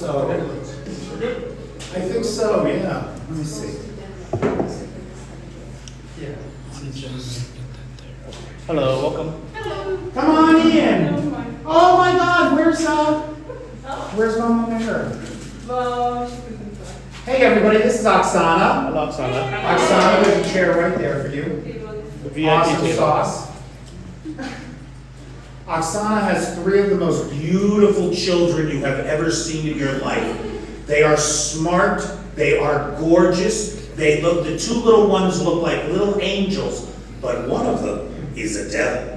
So, I think so, yeah. Let me see. Yeah. Hello, welcome. Hello. Come on in. Hello. Oh my God, where's Mama Mary? Hey everybody, this is Oksana. Hello, Oksana. Oksana, there's a chair right there for you. The VIP Awesome table. sauce. Oksana has 3 of the most beautiful children you have ever seen in your life. They are smart, they are gorgeous, the 2 little ones look like little angels, but one of them is a devil.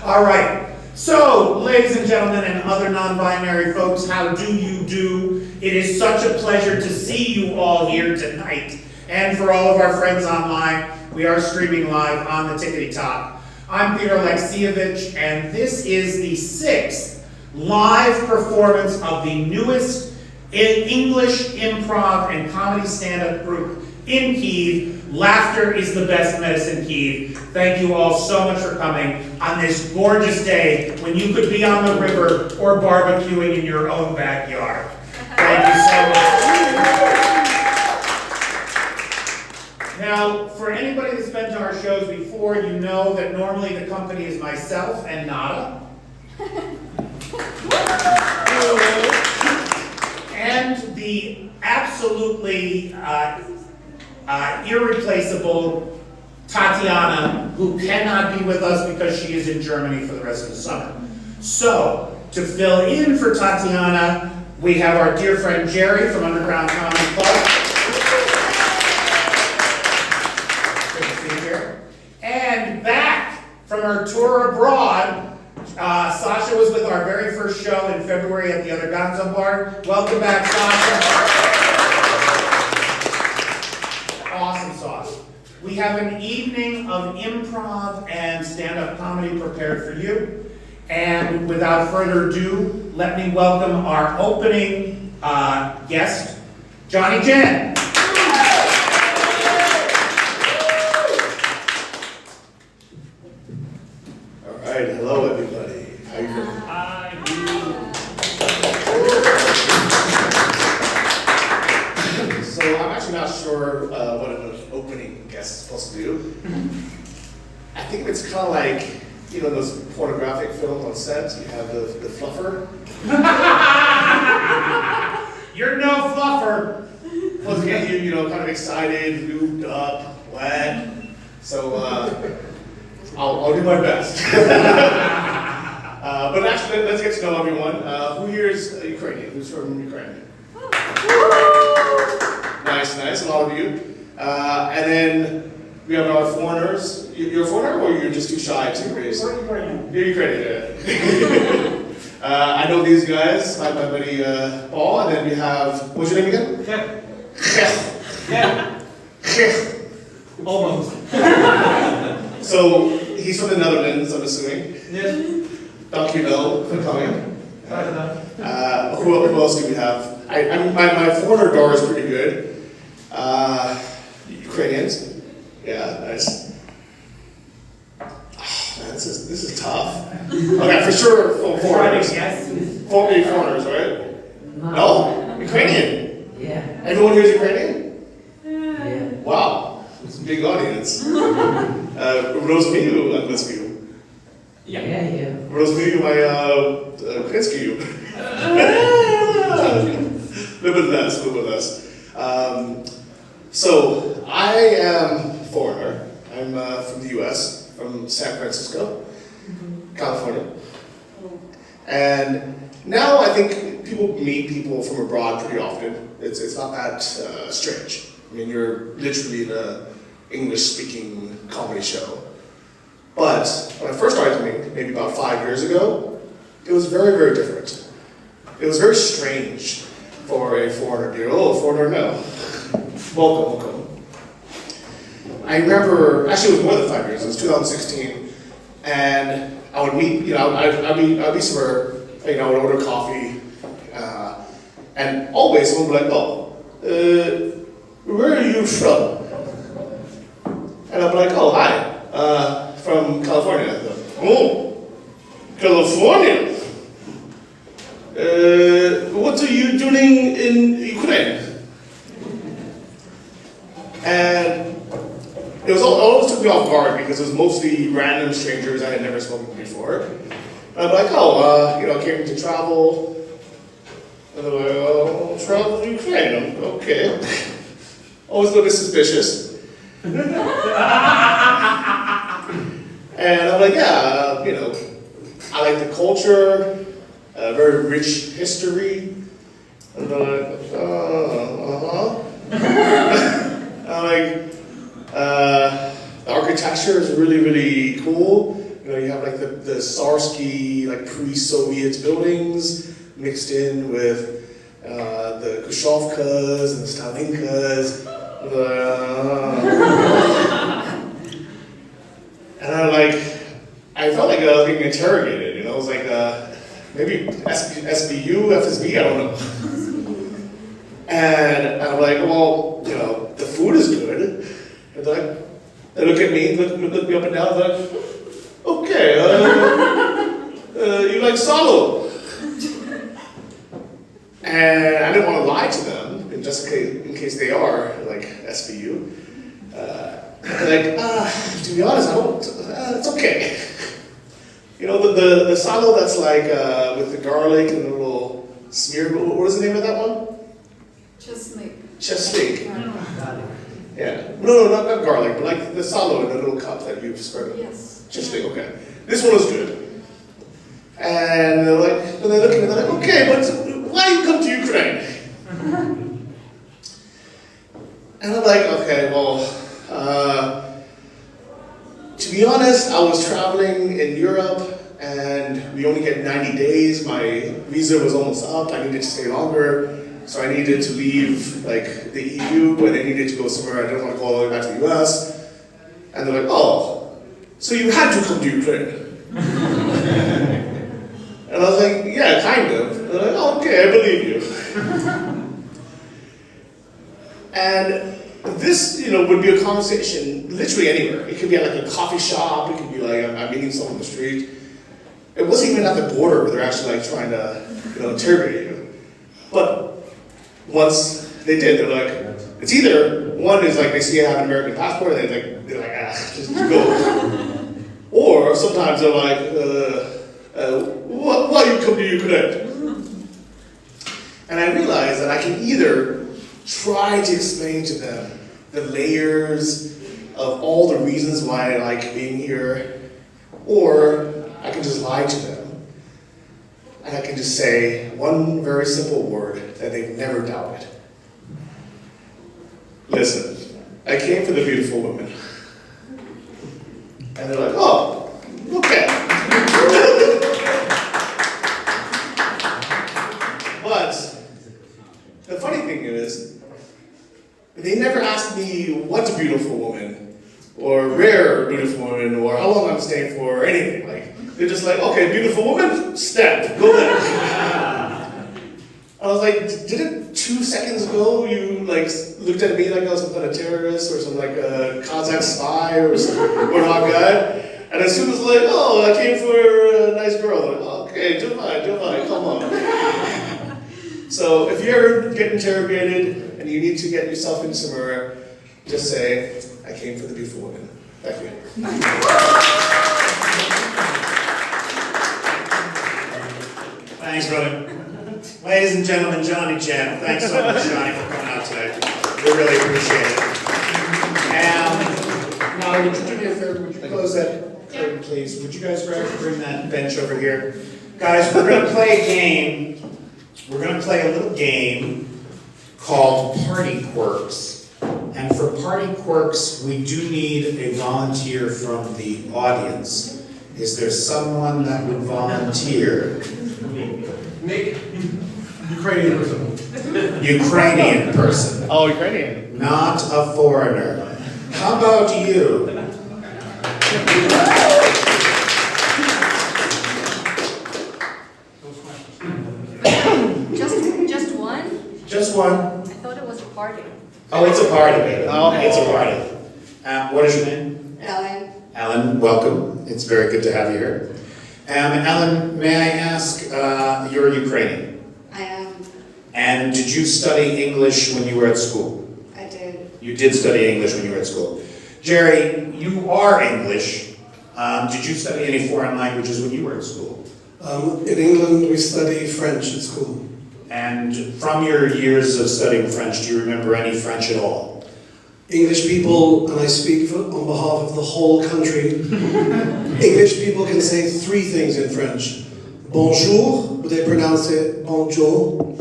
All right, so ladies and gentlemen and other non-binary folks, how do you do? It is such a pleasure to see you all here tonight. And for all of our friends online, we are streaming live on the Tickety Top. I'm Peter Alexievich, and this is the 6th live performance of the newest English improv and comedy stand-up group in Kyiv. Laughter is the best medicine, Kyiv. Thank you all so much for coming on this gorgeous day when you could be on the river or barbecuing in your own backyard. Thank you so much. Now, for anybody that's been to our shows before, you know that normally the company is myself and Nada. And the absolutely irreplaceable Tatiana, who cannot be with us because she is in Germany for the rest of the summer. So, to fill in for Tatiana, we have our dear friend Jerry from Underground Comedy Club. And back from our tour abroad, Sasha was with our very first show in February at the other Gonzo Bar. Welcome back, Sasha. Awesome sauce. We have an evening of improv and stand-up comedy prepared for you. And without further ado, let me welcome our opening guest, Johnny Jen. Hello, everybody. How you doing? Hi. So I'm actually not sure what an opening guest is supposed to do. I think it's kind of like, you know, those pornographic films on set. You have the fluffer. You're no fluffer. Supposed to get you, you know, kind of excited, lubed up, wet. So I'll do my best. But actually, let's get to know everyone. Who here is Ukrainian? Who's from Ukraine? Nice, nice, a lot of you. And then we have our foreigners. You're a foreigner, or you're just too shy to raise? We're Ukrainian. You're Ukrainian, yeah. I know these guys, my buddy Paul, and then we have, what's your name again? Yeah. Almost. So, he's from the Netherlands, I'm assuming. Yes. Thank you, Bill, for coming. Who else do we have? My foreigner door is pretty good. Ukrainians. Yeah, nice. Oh, man, this is tough. Okay, for sure, foreigners. Yes. Foreigners, right? No? Ukrainian? Yeah. Everyone here is Ukrainian? Yeah. Wow, it's a big audience. Rozumію англійською. Yeah. Rozumію моя українською. Live with us. So, I am a foreigner. I'm from the US, from San Francisco, California. And now I think people meet people from abroad pretty often. It's not that strange. I mean, you're literally in an English-speaking comedy show. But when I first started doing, maybe about 5 years ago, it was very, very different. It was very strange for a foreigner to be, oh, foreigner, no. Welcome. I remember, actually it was more than 5 years, it was 2016, and I would meet, you know, I'd be somewhere, you know, I would order coffee, and always someone would be like, oh, where are you from? And I'd be like, oh, hi, from California. Oh, California. What are you doing in Ukraine? And it always took me off guard because it was mostly random strangers I had never spoken to before. And I'm like, I came to travel. And they're like, oh, travel to Ukraine. Okay. Always a little bit suspicious. And I'm like, I like the culture, very rich history. And they're like, I'm like, the architecture is really, really cool. You have like the Sarsky, like pre-Soviet buildings mixed in with the Khrushchevkas and the Stalinkas. And I felt like I was being interrogated, I was like, maybe SBU, FSB, I don't know. And I'm like, well, the food is good. And they look at me, look me up and down, they're like, okay, you like salo? And I didn't want to lie to them, and just in case they are like SBU. To be honest, I don't. It's okay. The salo that's like with the garlic and the little smear. What was the name of that one? Chestnut. Yeah. No, not garlic, but like the salo in the little cup that you've spread. Yes. Chestnut. Okay. This one was good. And they're looking at it, they're like, okay, but why you come to Ukraine? And I'm like, okay, well, to be honest, I was traveling in Europe and we only get 90 days. My visa was almost up. I needed to stay longer. So I needed to leave like the EU and I needed to go somewhere. I didn't want to go all the way back to the US. And they're like, oh, so you had to come to Ukraine. And I was like, yeah, kind of. And they're like, oh, okay, I believe you. And this, would be a conversation literally anywhere. It could be at like a coffee shop. It could be like I'm meeting someone on the street. It wasn't even at the border where they're actually like trying to, interrogate you. But once they did, they're like, it's either one is like they see I have an American passport and they're like, just go. Or sometimes they're like, why you come to Ukraine? And I realized that I can either try to explain to them the layers of all the reasons why I like being here, or I can just lie to them. And I can just say one very simple word that they've never doubted. Listen, I came for the beautiful women. And they're like, oh, okay. But the funny thing is, they never asked me what's a beautiful woman, or rare beautiful woman, or how long I'm staying for, or anything. They're just like, okay, beautiful woman, step, go there. I was like, didn't 2 seconds ago you looked at me like I was some kind of terrorist or some a Kazakh spy or some not guy? And as soon as I came for a nice girl, they're like, okay, Jumai, come on. So if you ever get interrogated and you need to get yourself into somewhere, just say, I came for the beautiful woman. Thank you. Thanks, brother. Ladies and gentlemen, Johnny Chen. Thanks so much, Johnny, for coming out today. We really appreciate it. Now, would you do me a favor? Would you close that curtain, please? Would you guys bring that bench over here? Guys, we're going to play a game. We're going to play a little game called Party Quirks. And for Party Quirks, we do need a volunteer from the audience. Is there someone that would volunteer? Nick. Ukrainian person. Ukrainian person. Oh, Ukrainian. Not a foreigner. How about you? Just one? Just one. I thought it was a party. Oh, it's a party, baby. Oh. It's a party. What is your name? Ellen. Ellen, welcome. It's very good to have you here. Ellen, may I ask, you're Ukrainian, I am. and did you study English when you were at school? I did. You did study English when you were at school. Jerry, you are English. Did you study any foreign languages when you were at school? In England, we study French at school. And from your years of studying French, do you remember any French at all? English people, and I speak on behalf of the whole country, English people can say three things in French. Bonjour, but they pronounce it bonjour.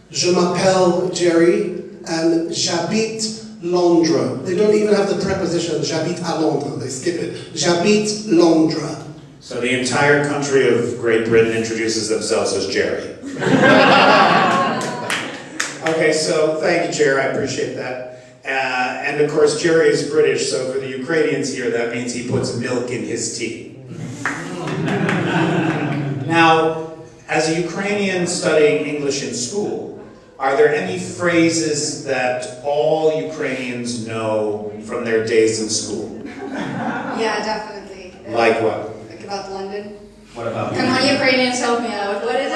Je m'appelle Jerry, and j'habite Londres. They don't even have the preposition, j'habite à Londres, they skip it. J'habite Londres. So the entire country of Great Britain introduces themselves as Jerry. Okay, so thank you, Jerry, I appreciate that. And of course, Jerry is British, so for the Ukrainians here, that means he puts milk in his tea. Now, as a Ukrainian studying English in school, are there any phrases that all Ukrainians know from their days in school? Yeah, definitely. Like what? Like about London. What about Come on, Ukrainians, help me out. What is it?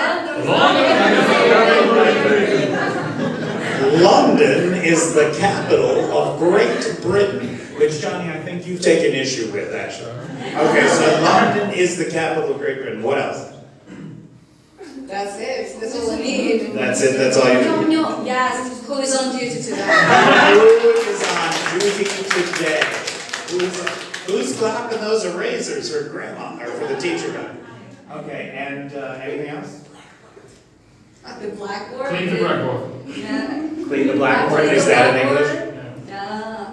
London is the capital of Great Britain, which, Johnny, I think you've taken issue with, actually. Okay, so London is the capital of Great Britain. What else? That's it. That's all I need. That's it, that's all you No, need. no. Yes, who is on duty today? Who is on duty today? Who's clapping those erasers for grandma, or for the teacher guy? Okay, and anything else? The blackboard. Clean the blackboard. Yeah. Clean the blackboard, is that in English?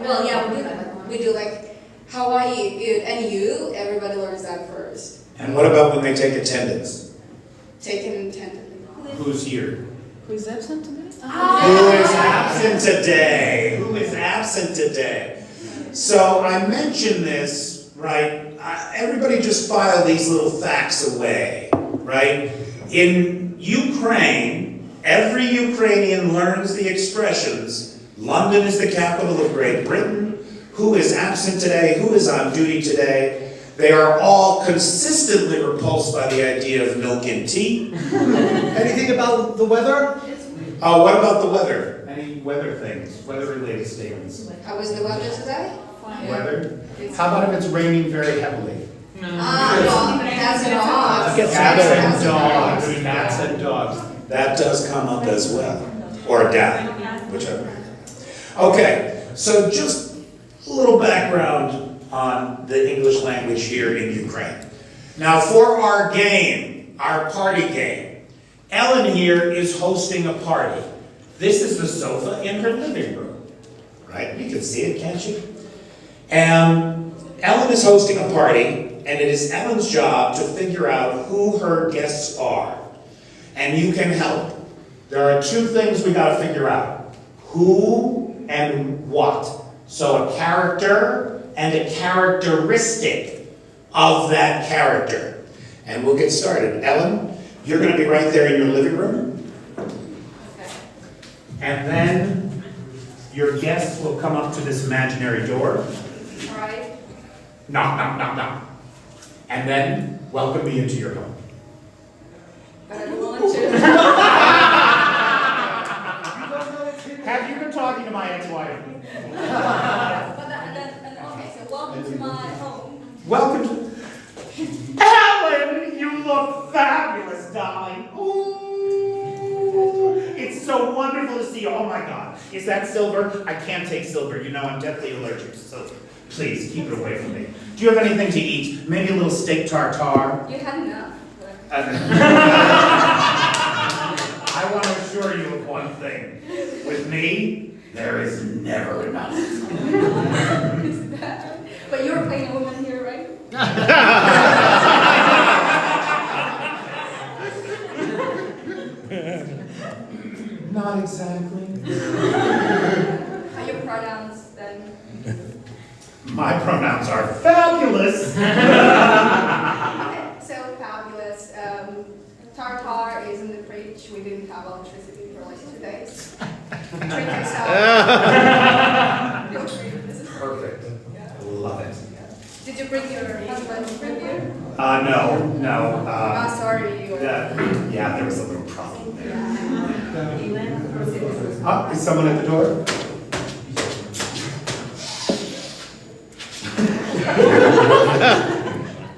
Well, yeah, we do that. We do like, how are you? Good. And you? Everybody learns that first. And what about when they take attendance? Taking attendance. Who's here? Who is absent today? Who is absent today? Who is absent today? So I mentioned this, right? Everybody just file these little facts away, right? In Ukraine, every Ukrainian learns the expressions, London is the capital of Great Britain, who is absent today, who is on duty today. They are all consistently repulsed by the idea of milk and tea. Anything about the weather? Oh, what about the weather? Any weather things, weather-related statements? How was the weather today? Weather? How about if it's raining very heavily? No, that's an off. Cats and dogs, cats and dogs. That does come up as well, or down, whichever. Okay, so just a little background on the English language here in Ukraine. Now for our game, our party game, Ellen here is hosting a party. This is the sofa in her living room, right? You can see it, can't you? Ellen is hosting a party, and it is Ellen's job to figure out who her guests are. And you can help. There are two things we gotta figure out. Who and what. So a character and a characteristic of that character. And we'll get started. Ellen, you're gonna be right there in your living room. And then your guests will come up to this imaginary door. All right. Knock, knock, knock, knock. And then welcome me into your home. But I don't want to. Have you been talking to my ex-wife? Okay, so welcome to my home. Welcome to... Ellen, you look fabulous, darling. Ooh, it's so wonderful to see you. Oh my God. Is that silver? I can't take silver. You know I'm deathly allergic to silver. Please, keep it away from me. Do you have anything to eat? Maybe a little steak tartare? You had enough. I want to assure you of one thing. With me, there is never enough. But you're playing a woman here, right? Not exactly. Are your pronouns then? My pronouns are fabulous. Okay, so fabulous. Tartar is in the fridge. We didn't have electricity for like 2 days. Treat yourself. Perfect. Love it. Did you bring your husband with you? No. Sorry. Yeah, there was a little problem there. Oh, is someone at the door?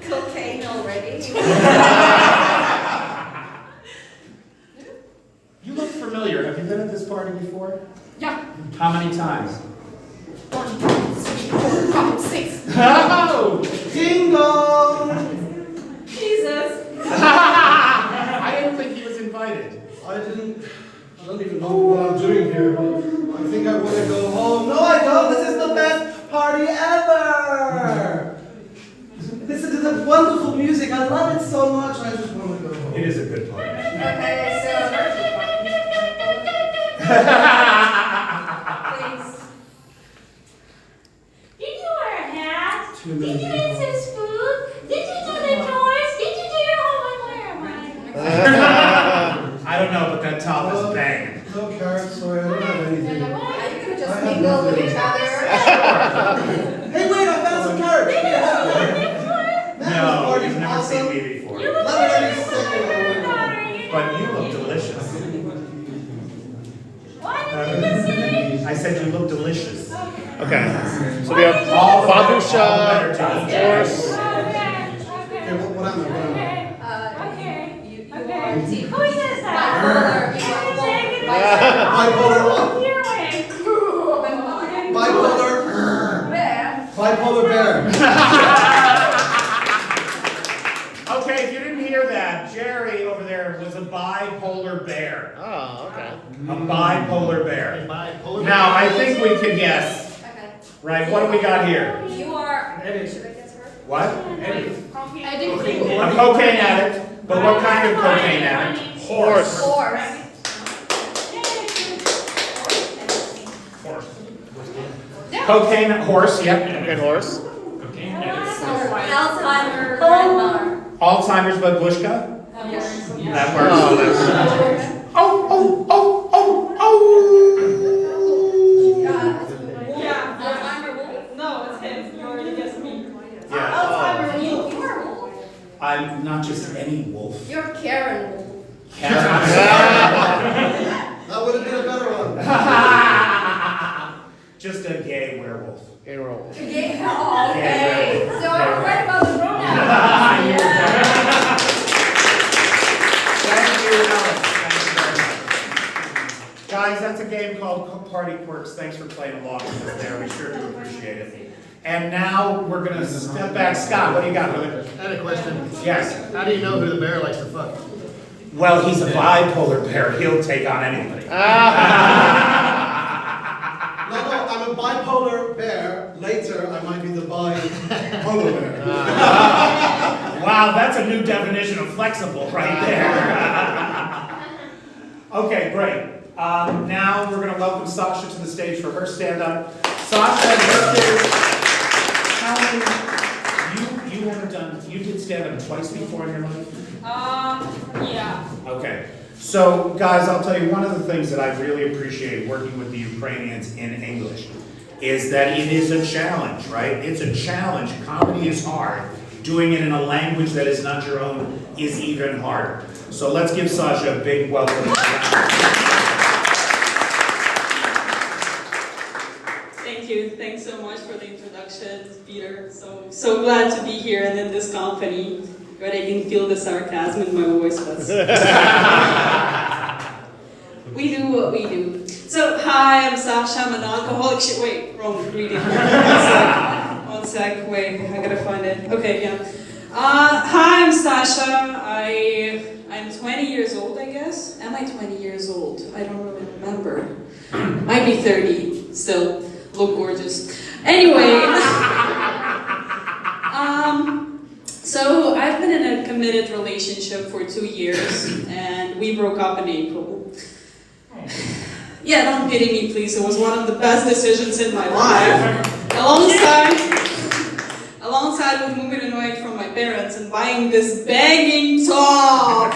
Cocaine already. You look familiar. Have you been at this party before? Yeah. How many times? 1, 2, 3, 4, 5, 6. Oh! Bingo! Jesus. I didn't think he was invited. I don't even know what I'm doing here. I think I want to go home. No, I don't. This is the best party ever. Listen to the wonderful music. I love it so much. I just want to go home. It is a good party. Okay, so. Please. Did you wear a hat? Too Did many you eat people. some food? Did you do the chores? Did you do your homework? Where am I? I don't know, but that top is banging. No carrots, sorry, I don't have anything. Are you gonna just I have mingle with nothing. each other? Hey, wait, I found some carrots. No, you've never seen me before. You look Love it every second. But you look delicious. What did you just say? I said you look delicious. Okay, so we have All babusha, better to eat. horse. Okay, what am I? Okay. You Okay. are deep. Who is this? Bipolar. Bipolar what? Your way. Bipolar. Where? Bipolar bear. Okay, if you didn't hear that, Jerry over there was a bipolar bear. Oh, okay. A bipolar bear. Now, I think we can guess. Okay. Right, what do we got here? You are. Should I guess her? What? I do. A cocaine addict. But what kind of cocaine addict? Horse. Horse. Cocaine horse, yep. Good horse. Alzheimer's grandmother. Alzheimer's babushka? Yes. That works. Oh, that's Alzheimer wolf. No, it's him. You already guessed me. Yeah. Alzheimer wolf. You are a wolf. I'm not just any wolf. You're Karen wolf. Karen. That would have been a better one. Just a gay werewolf. Gay roll. Okay. Oh, okay. Yeah. So I'm right about the pronouns. Thank you, Alex. Thank you very much. Guys, that's a game called Party Quirks. Thanks for playing along with us there. We sure do appreciate it. And now we're going to step back. Scott, what do you got, brother? I had a question. Yes. How do you know who the bear likes to fuck? Well, he's a bipolar bear. He'll take on anybody. No, I'm a bipolar bear. Later, I might be the bipolar bear. Wow, that's a new definition of flexible right there. Okay, great. Now we're going to welcome Sasha to the stage for her stand-up. Sasha, this is how many? You haven't done. You did stand-up twice before in your life. Yeah. Okay. So, guys, I'll tell you one of the things that I really appreciate working with the Ukrainians in English is that it is a challenge, right? It's a challenge. Comedy is hard. Doing it in a language that is not your own is even harder. So let's give Sasha a big welcome. Thank you. Thanks so much for the introduction, Peter. So glad to be here and in this company. But I can feel the sarcasm in my voice, but we do what we do. So, hi, I'm Sasha. I'm an alcoholic. Wait, wrong reading. One sec. Wait, I gotta find it. Okay, yeah. Hi, I'm Sasha. I'm 20 years old, I guess. Am I 20 years old? I don't really remember. Might be 30. Still, look gorgeous. Anyway. So I've been in a committed relationship for 2 years, and we broke up in April. Yeah, don't pity me, please. It was one of the best decisions in my life. Alongside with moving away from my parents and buying this banging top.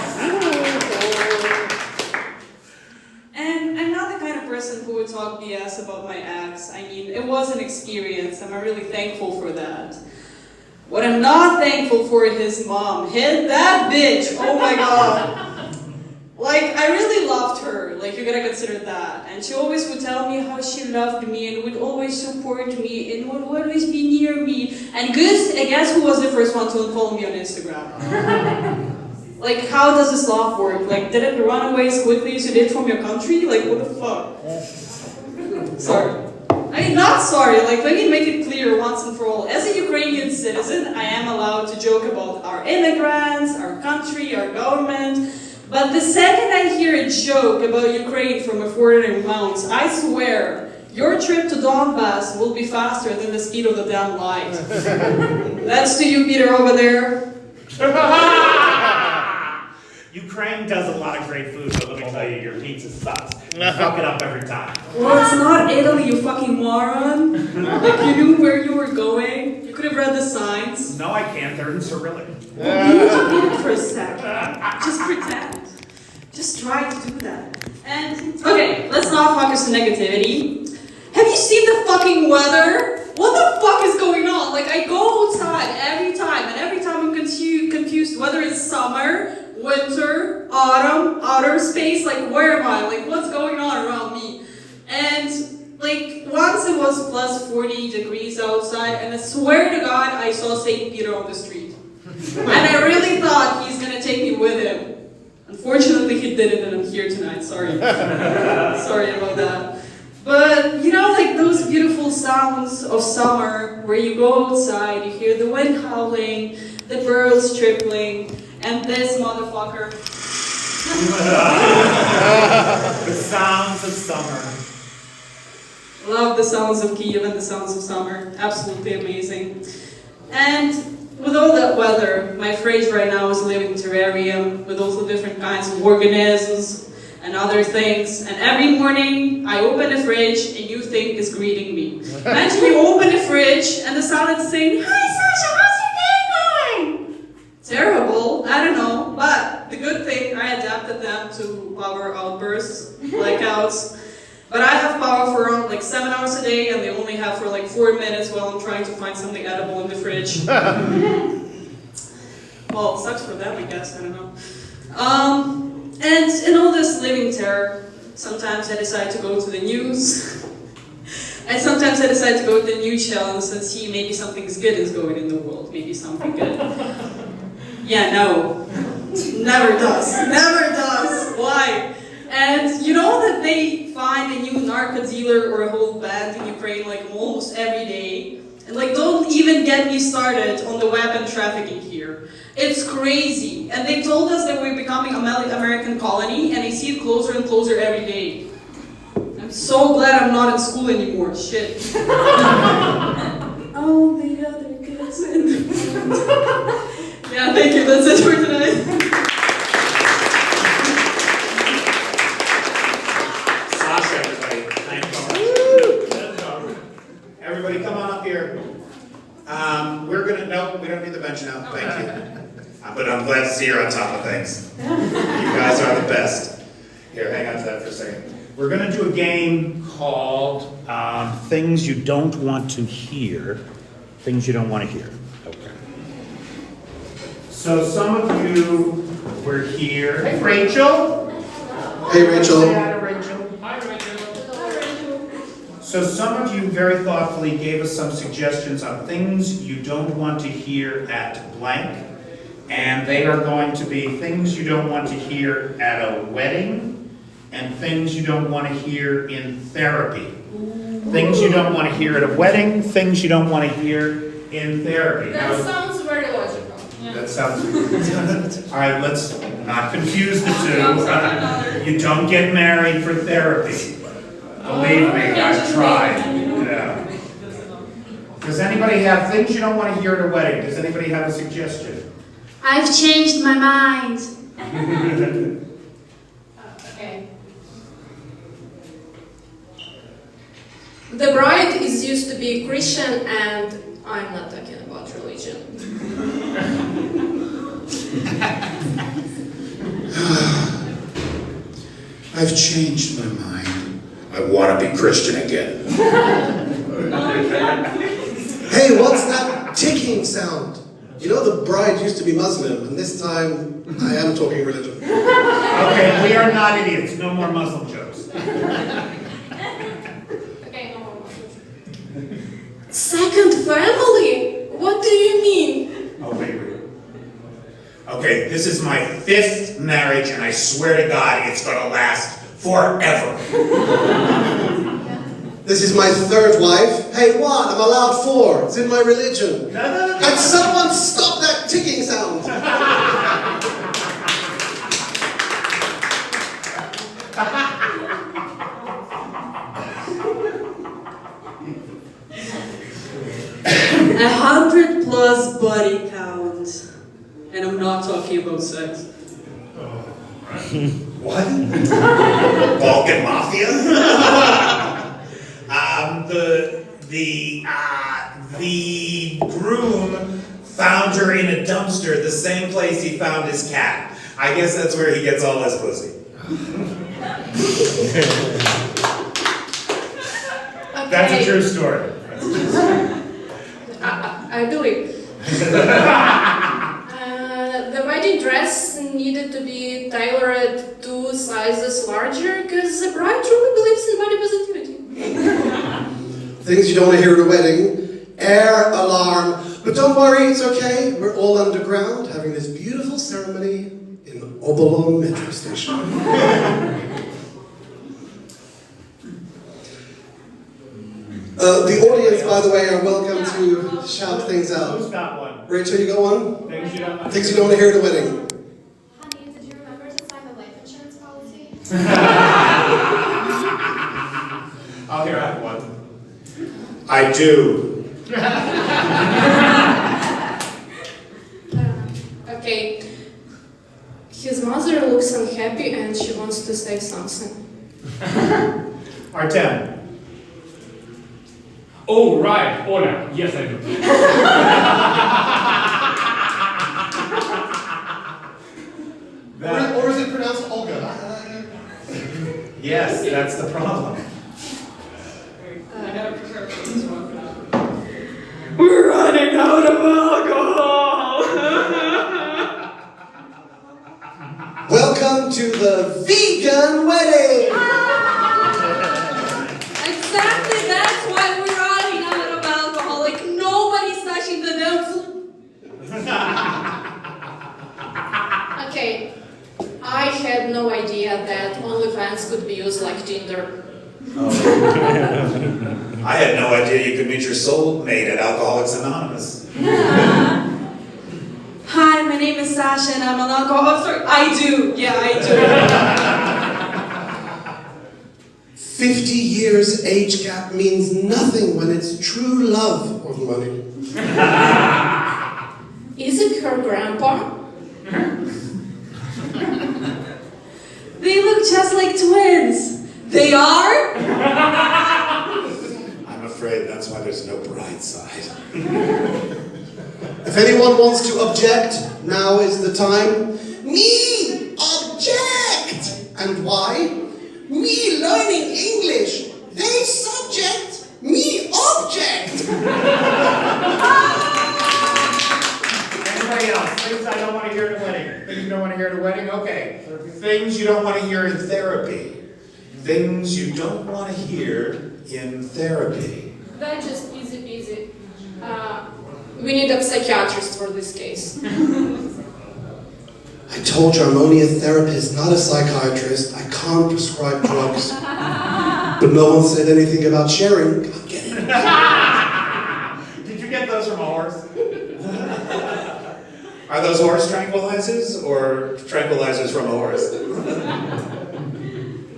And I'm not the kind of person who would talk BS about my ex. I mean, it was an experience, and I'm really thankful for that. What I'm not thankful for is his mom. Hit that bitch! Oh my god. Like, I really loved her, like, you gotta consider that. And she always would tell me how she loved me and would always support me and would always be near me. And guess who was the first one to unfollow me on Instagram? Like, how does this love work? Like, did it run away as quickly as you did from your country? Like, what the fuck? Sorry. I mean, not sorry, like, let me make it clear once and for all. As a Ukrainian citizen, I am allowed to joke about our immigrants, our country, our government. But the second I hear a joke about Ukraine from a foreigner mouth, I swear, your trip to Donbass will be faster than the speed of the damn light. That's to you, Peter, over there. Ukraine does a lot of great food, but let me tell you, your pizza sucks. You fuck it up every time. Well, it's not Italy, you fucking moron. Like, you knew where you were going. You could have read the signs. No, I can't. They're in Cyrillic. Well, you need to read it for a second. Just pretend. Just try to do that. And, okay, let's not focus on negativity. Have you seen the fucking weather? What the fuck is going on? Like, I go outside every time, and every time I'm confused whether it's summer, winter, autumn, outer space, like, where am I? Like, what's going on around me? And, like, once it was plus 40 degrees outside, and I swear to God, I saw St. Peter on the street. And I really thought he's gonna take me with him. Unfortunately, he didn't, and I'm here tonight, sorry. Sorry about that. But, you know, like those beautiful sounds of summer, where you go outside, you hear the wind howling, the birds chirping, and this motherfucker. The sounds of summer. Love the sounds of Kyiv and the sounds of summer. Absolutely amazing. And with all that weather, my fridge right now is a living terrarium with all the different kinds of organisms and other things. And every morning, I open the fridge and you think is greeting me. Imagine you open the fridge and the salad is saying, "Hi Sasha, how's your day going?" Terrible, I don't know. But the good thing, I adapted them to power outbursts, blackouts. But I have power for around like 7 hours a day, and they only have for like 4 minutes while I'm trying to find something edible in the fridge. Well, it sucks for them, I guess, I don't know. And in all this living terror, sometimes I decide to go to the news. And sometimes I decide to go to the news channels and see maybe something good is going in the world, maybe something good. Yeah, no. Never does. Never does. Why? And you know that they find a new narco dealer or a whole band in Ukraine like almost every day? And like, don't even get me started on the weapon trafficking here. It's crazy. And they told us that we're becoming an American colony, and I see it closer and closer every day. I'm so glad I'm not in school anymore. Shit. All the other kids in the world. Yeah, thank you. That's it for tonight. Everybody come on up here. No, we don't need the bench now, thank you. But I'm glad to see you're on top of things. You guys are the best. Here, hang on to that for a second. We're gonna do a game called Things You Don't Want to Hear. Things You Don't Want to Hear. Okay. So some of you were here. Hey, Rachel. Hey, Rachel. Say hi to Rachel. So some of you very thoughtfully gave us some suggestions on things you don't want to hear at blank. And they are going to be things you don't want to hear at a wedding and things you don't want to hear in therapy. Things you don't want to hear at a wedding, things you don't want to hear in therapy. That sounds very logical. That sounds all right, let's not confuse the two. You don't get married for therapy. Believe me, I've tried. Yeah. Does anybody have things you don't want to hear at a wedding? Does anybody have a suggestion? I've changed my mind. Okay. The bride is used to be Christian, and I'm not talking about religion. I've changed my mind. I want to be Christian again. Hey, what's that ticking sound? You know the bride used to be Muslim, and this time I am talking religion. Okay, we are not idiots. No more Muslim jokes. Okay, no more. Second family? What do you mean? Oh, wait. Okay, this is my 5th marriage, and I swear to God, it's gonna last forever. This is my 3rd wife. Hey, what? I'm allowed 4. It's in my religion. No. And someone stop that ticking sound. A 100+ body count. And I'm not talking about sex. What? Balkan Mafia? The groom found her in a dumpster, the same place he found his cat. I guess that's where he gets all his pussy. That's a true story. I believe. The wedding dress needed to be tailored 2 sizes larger because the bride truly believes in body positivity. Things you don't want to hear at a wedding. Air alarm. But don't worry, it's okay. We're all underground having this beautiful ceremony in the Obolon metro station. The audience, by the way, are welcome to shout things out. Who's got one? Rachel, you got one? Things you don't want Things you don't want to hear at a wedding. Honey, did you remember to sign the life insurance policy? I'll hear that one. I do. Okay. His mother looks unhappy and she wants to say something. Artem. Oh, right, Ola. Yes, I do. Or is it pronounced Olga? Yes, that's the problem. I gotta prepare for this one. We're running out of alcohol! Welcome to the vegan wedding! Exactly, that's why we're running out of alcohol. Like, nobody's touching the dance. Okay. I had no idea that OnlyFans could be used like Tinder. I had no idea you could meet your soulmate at Alcoholics Anonymous. Hi, my name is Sasha and I'm an alcoholic. Sorry, I do. Yeah, I do. 50 years age gap means nothing when it's true love or money. Is it her grandpa? They look just like twins. They are? I'm afraid that's why there's no bride side. If anyone wants to object, now is the time. Me object! And why? Me learning English. They subject, me object. Anybody else? Things I don't want to hear at a wedding. Things you don't want to hear at a wedding? Okay. Things you don't want to hear in therapy. Things you don't want to hear in therapy. That's just easy peasy. We need a psychiatrist for this case. I told you I'm only a therapist, not a psychiatrist. I can't prescribe drugs. But no one said anything about sharing. I'm getting it. Did you get those from a horse? Are those horse tranquilizers or tranquilizers from a horse?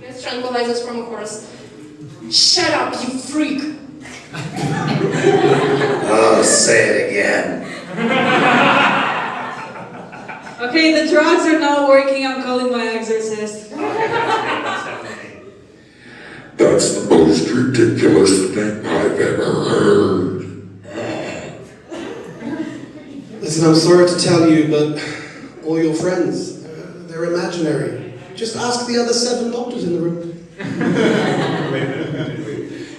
Yes, tranquilizers from a horse. Shut up, you freak! Oh, say it again. Okay, the drugs are not working. I'm calling my exorcist. That's the most ridiculous thing I've ever heard. Listen, I'm sorry to tell you, but all your friends, they're imaginary. Just ask the other 7 doctors in the room. Wait.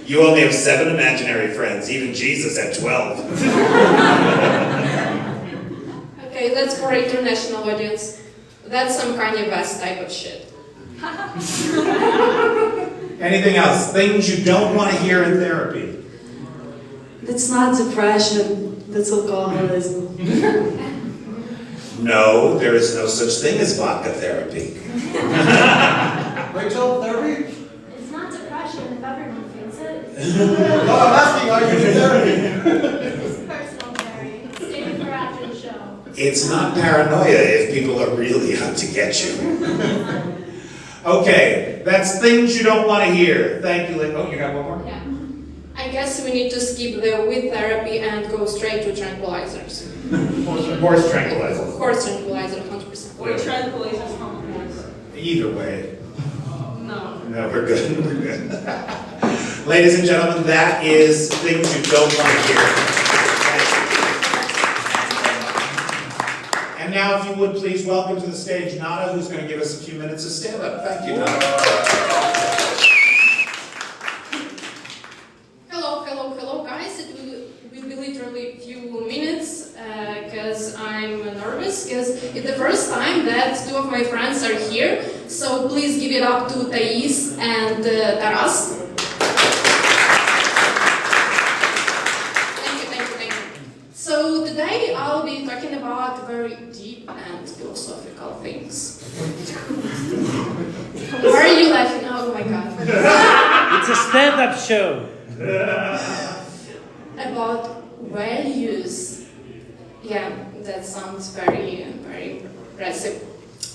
You only have 7 imaginary friends. Even Jesus had 12. Okay, that's for international audience. That's some Kanye West type of shit. Anything else? Things you don't want to hear in therapy? That's not depression, that's alcoholism. No, there is no such thing as vodka therapy. Rachel, therapy? It's not depression if everyone feels it. No, I'm asking, are you in therapy? It's personal therapy. Save it for after the show. It's not paranoia if people are really out to get you. Okay, that's things you don't want to hear. Thank you, Lynn. Oh, you got one more? Yeah. I guess we need to skip the with therapy and go straight to tranquilizers. Horse tranquilizer. Horse tranquilizer, 100%. Or tranquilizers from horse. Either way. No. No, we're good. We're good. Ladies and gentlemen, that is things you don't want to hear. And now, if you would please welcome to the stage Nada, who's going to give us a few minutes of stand-up. Thank you, Nada. Hello, guys. It will be literally a few minutes because I'm nervous because it's the first time that two of my friends are here. So please give it up to Thais and Taras. Thank you. So today I'll be talking about very deep and philosophical things. Why are you laughing? Oh my god. It's a stand-up show. About values. Yeah, that sounds very impressive.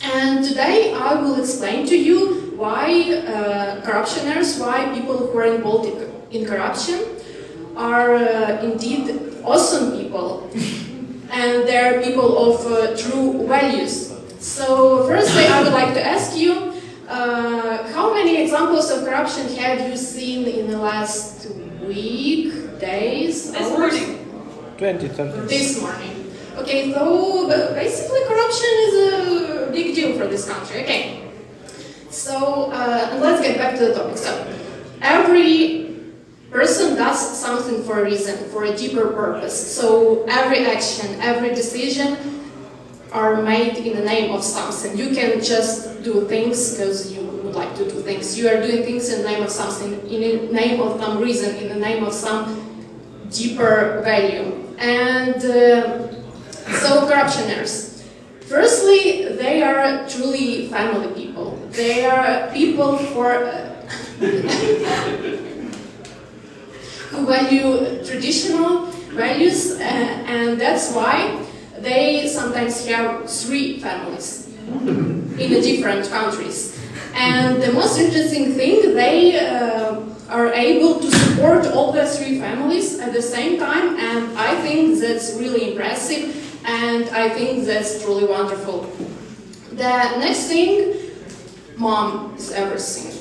And today I will explain to you why corruptioners, why people who are involved in corruption are indeed awesome people. And they're people of true values. So firstly, I would like to ask you, how many examples of corruption have you seen in the last week, days, This hours? morning. 20 This morning. Okay, so basically corruption is a big deal for this country. Okay. So let's get back to the topic. So every person does something for a reason, for a deeper purpose. So every action, every decision are made in the name of something. You can just do things because you would like to do things. You are doing things in the name of something, in the name of some reason, in the name of some deeper value. And so corruptioners. Firstly, they are truly family people. They are people who value traditional values, and that's why they sometimes have 3 families in the different countries. And the most interesting thing, they are able to support all the 3 families at the same time, and I think that's really impressive, and I think that's truly wonderful. The next thing, mom is everything.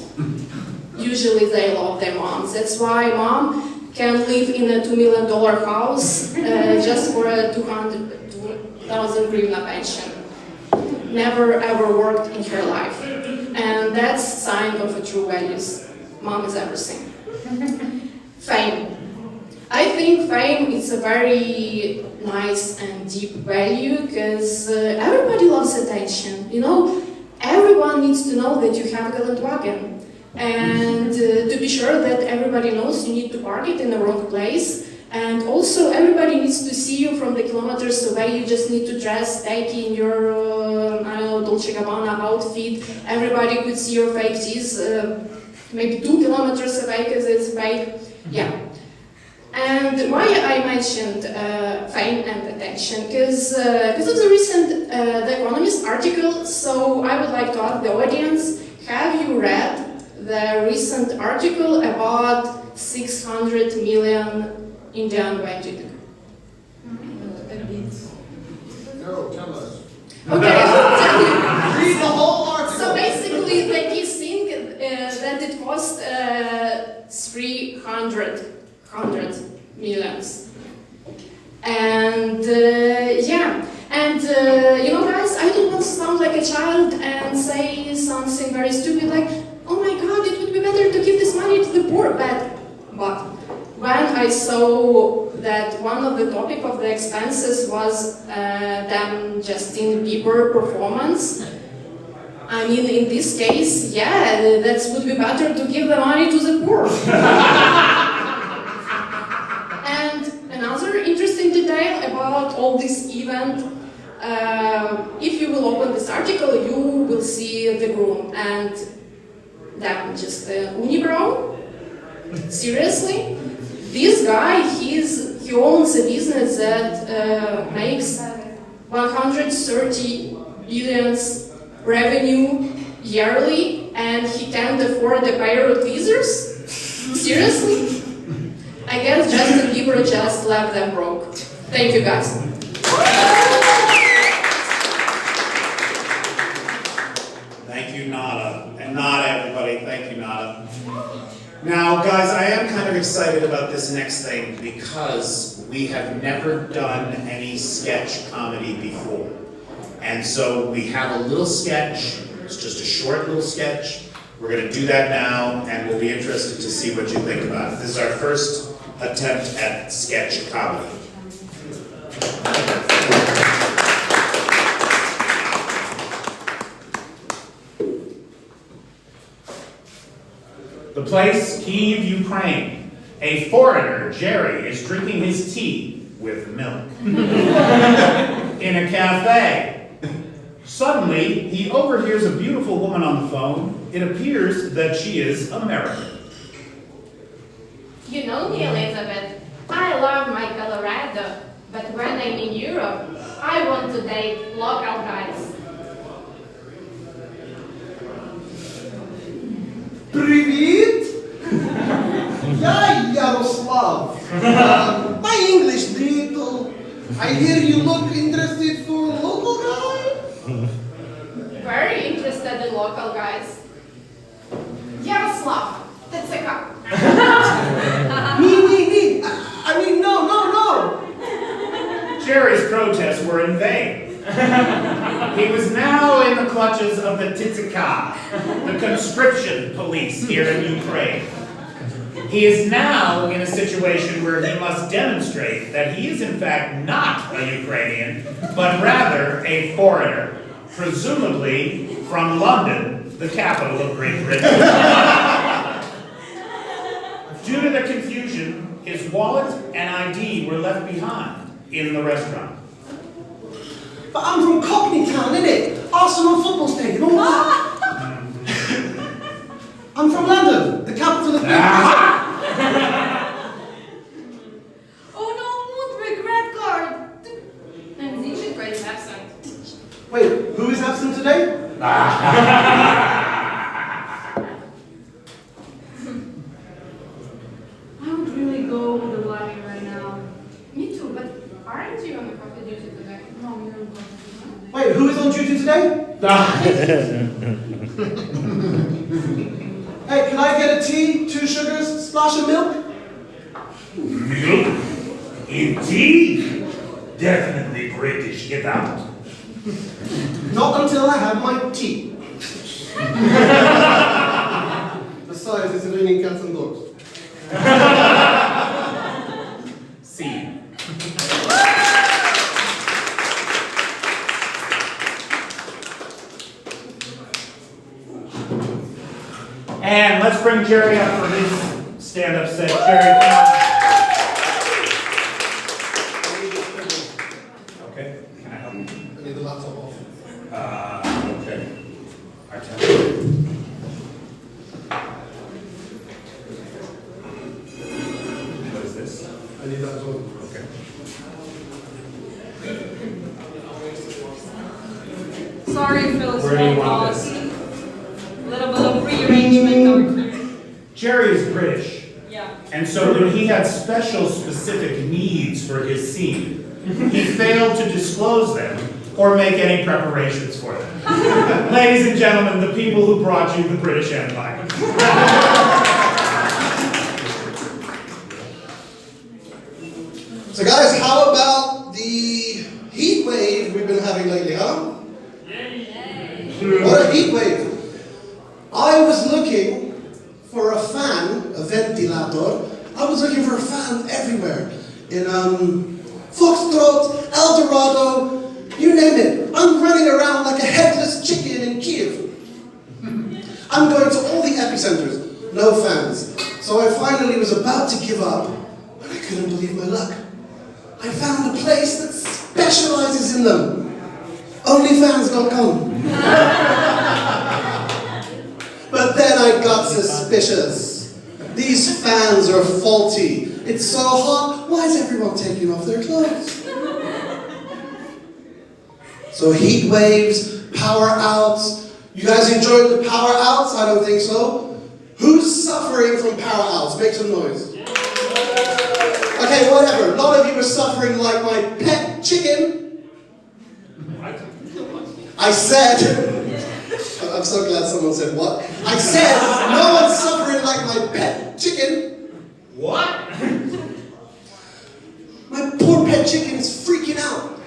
Usually they love their moms. That's why mom can live in a $2 million house just for a 200,000 hryvnia pension. Never ever worked in her life. And that's a sign of a true values. Mom is everything. Fame. I think fame is a very nice and deep value because everybody loves attention. You know, everyone needs to know that you have a Geldwagen. And to be sure that everybody knows you need to park it in the wrong place. And also everybody needs to see you from the kilometers away. You just need to dress tacky in your, I don't know, Dolce & Gabbana outfit. Everybody could see your fake teeth, maybe 2 kilometers away because it's fake. Yeah. And why I mentioned fame and attention? Because of the recent The Economist article, so I would like to ask the audience, have you read the recent article about 600 million Indian budget? No, tell us. Okay. Read the whole article. So basically, they keep saying that it cost 300 millions. And yeah, and you know, guys, I don't want to sound like a child and say something very stupid like, oh my god, it would be better to give this money to the poor, but when I saw that one of the topic of the expenses was them Justin Bieber performance. I mean, in this case, yeah, that would be better to give the money to the poor. And another interesting detail about all this event, if you will open this article, you will see the groom and them just unibrow. Seriously, this guy, he owns a business that makes 130 billion revenue yearly, and he can't afford the pirate visas? Seriously? I guess Justin Bieber just left them broke. Thank you, guys. Thank you, Nada. And Nada, everybody. Thank you, Nada. Now, guys, I am kind of excited about this next thing because we have never done any sketch comedy before. And so we have a little sketch. It's just a short little sketch. We're going to do that now, and we'll be interested to see what you think about it. This is our first attempt at sketch comedy. The place, Kyiv, Ukraine. A foreigner, Jerry, is drinking his tea with milk. In a cafe. Suddenly, he overhears a beautiful woman on the phone. It appears that she is American. You know me, Elizabeth. I love my Colorado, but when I'm in Europe, I want to date local guys. Привіт! Я Yaroslav. My English little. I hear you look interested for local guy? Very interested in local guys. Yaroslav, that's a cop. Me. I mean, no. Jerry's protests were in vain. He was now in the clutches of the Titsika, the conscription police here in Ukraine. He is now in a situation where he must demonstrate that he is in fact not a Ukrainian, but rather a foreigner, presumably from London, the capital of Great Britain. Due to the confusion, his wallet and ID were left behind in the restaurant. But I'm from Cockney Town, innit? Arsenal football stadium, all that. I'm from London, the capital of Britain. Oh no, Ludwig, red card. And Zinchenko is absent. Wait, who is absent today? I would really go with the library right now. Me too, but aren't you on the coffee duty today? No, you're on coffee duty. Wait, who is on duty today? Hey, can I get a tea, 2 sugars, splash of milk? Milk? Indeed! Definitely British. Get out. Not until I have my tea. Besides, it's raining cats and dogs. Scene. And let's bring Jerry up for his stand-up set. Jerry, come on. Okay, can I help you? I need the laptop off. Okay. I tell you. What is this? I need that as well. Okay. Sorry, Phil's Where do you phone want calls. this? A little bit of rearrangement over here. Jerry is British. Yeah. And so when he had special specific needs for his scene, he failed to disclose them or make any preparations for them. Ladies and gentlemen, the people who brought you the British Empire. So guys, how about the heat wave we've been having lately, huh? What a heat wave. I was looking for a fan, a ventilator. I was looking for a fan everywhere. in Foxtrot, El Dorado, you name it. I'm running around like a headless chicken in Kyiv. I'm going to all the epicenters, no fans. So I finally was about to give up, but I couldn't believe my luck. I found a place that specializes in them. Onlyfans.com. But then I got suspicious. These fans are faulty. It's so hot, why is everyone taking off their clothes? So heat waves, power outs. You guys enjoyed the power outs? I don't think so. Who's suffering from power outs? Make some noise. Okay, whatever. A lot of you are suffering like my pet chicken. I said, I'm so glad someone said what? I said, no one's suffering like my pet chicken. What? My poor pet chicken is freaking out.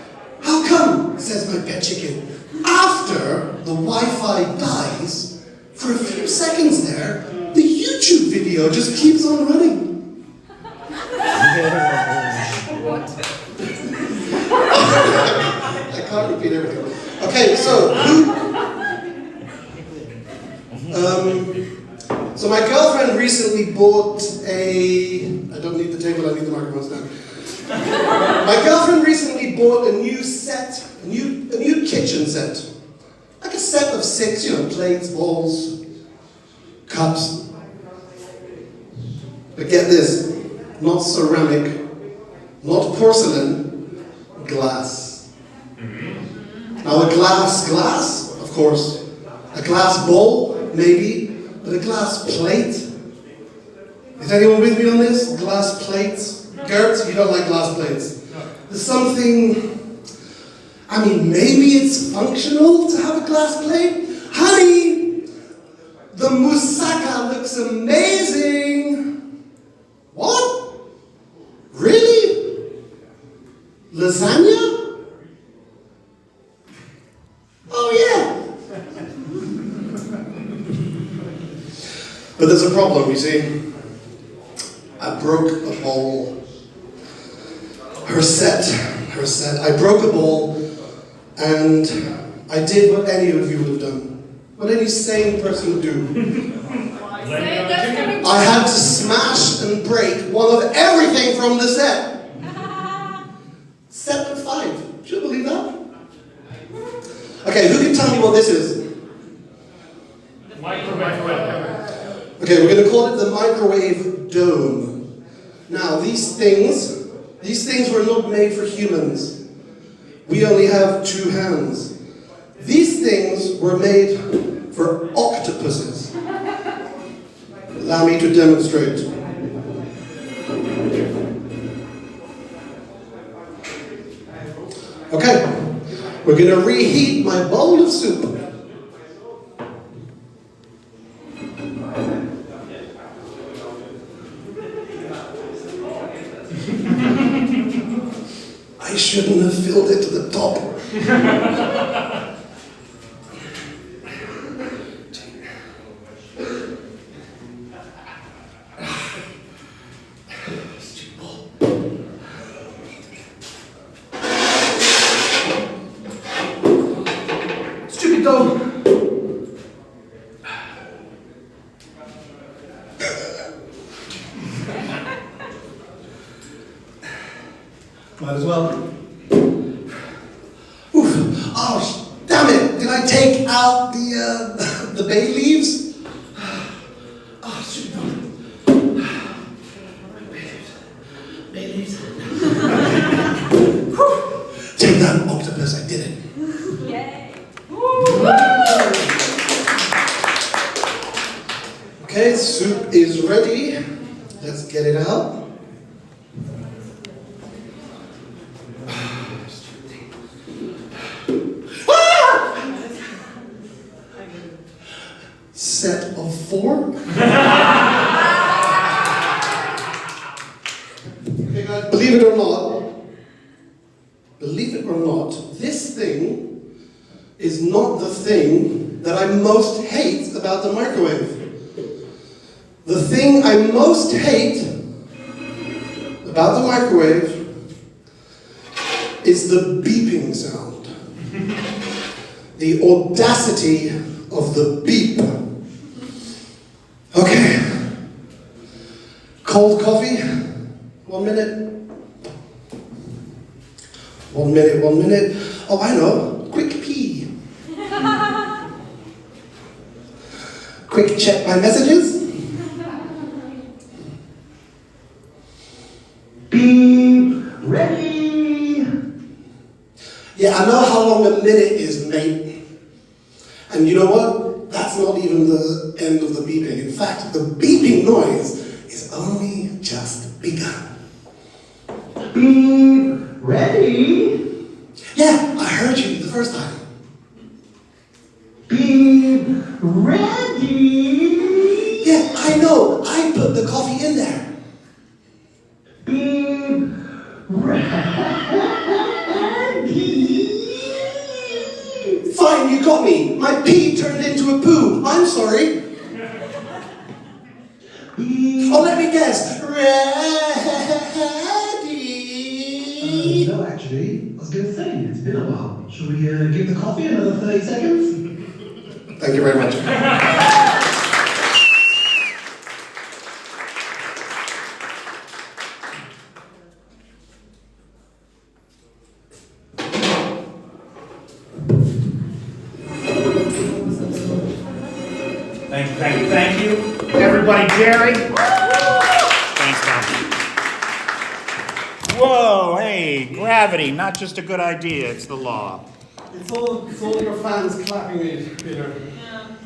How come, says my pet chicken, after the Wi-Fi dies, for a few seconds there, the YouTube video just keeps on running. What? I can't repeat everything. Okay, so so my girlfriend recently bought I don't need the table, I need the microphones now. My girlfriend recently bought a new set, a new kitchen set. Like a set of 6, plates, bowls, cups. But get this, not ceramic, not porcelain, glass. Now a glass, of course. A glass bowl, maybe, but a glass plate? Is anyone with me on this? Glass plates? Gert, you don't like glass plates. There's something, maybe it's functional to have a glass plate. Honey, the moussaka looks amazing. What? Really? Lasagna? Oh yeah. But there's a problem, you see. I broke a bowl. Her set. I broke a bowl, and I did what any of you would have done. What any sane person would do. I had to smash and break one of everything from the set. Set of 5. Do you believe that? Okay, who can tell me what this is? Microwave. Okay, we're going to call it the microwave dome. Now, these things were not made for humans. We only have 2 hands. These things were made for octopuses. Allow me to demonstrate. Okay, we're going to reheat my bowl of soup. I shouldn't have filled it to the top. Stupid dog. Might as well. Oof. Oh, damn it! Did I take out the bay leaves? Oh, shoot. Bay leaves. Take that, octopus! I did it. Yay! Okay, soup is ready. Let's get it out. Set of 4. Okay guys, believe it or not, this thing is not the thing that I most hate about the microwave. The thing I most hate about the microwave is the beeping sound. The audacity of the beep. Okay. Cold coffee. 1 minute. 1 minute, 1 minute. Oh, I know. Quick pee. Quick check my messages. Beep. Ready. Yeah, I know how long a minute is, mate. And you know what? That's not even the end of the beeping. In fact, the beeping noise is only just begun. Beep. Ready? Yeah, I heard you the first time. Beep. Ready? Yeah, I know. I put the coffee in there. Beep. Ready? Fine, you got me. My pee turned into a poo. I'm sorry. Oh, let me guess. Ready? No, actually, I was going to say, it's been a while. Shall we give the coffee another 30 seconds? Thank you very much. Thank you. Everybody, Jerry. Thanks, Tom. Whoa, hey, gravity, not just a good idea, it's the law. It's all your fans clapping me, Peter.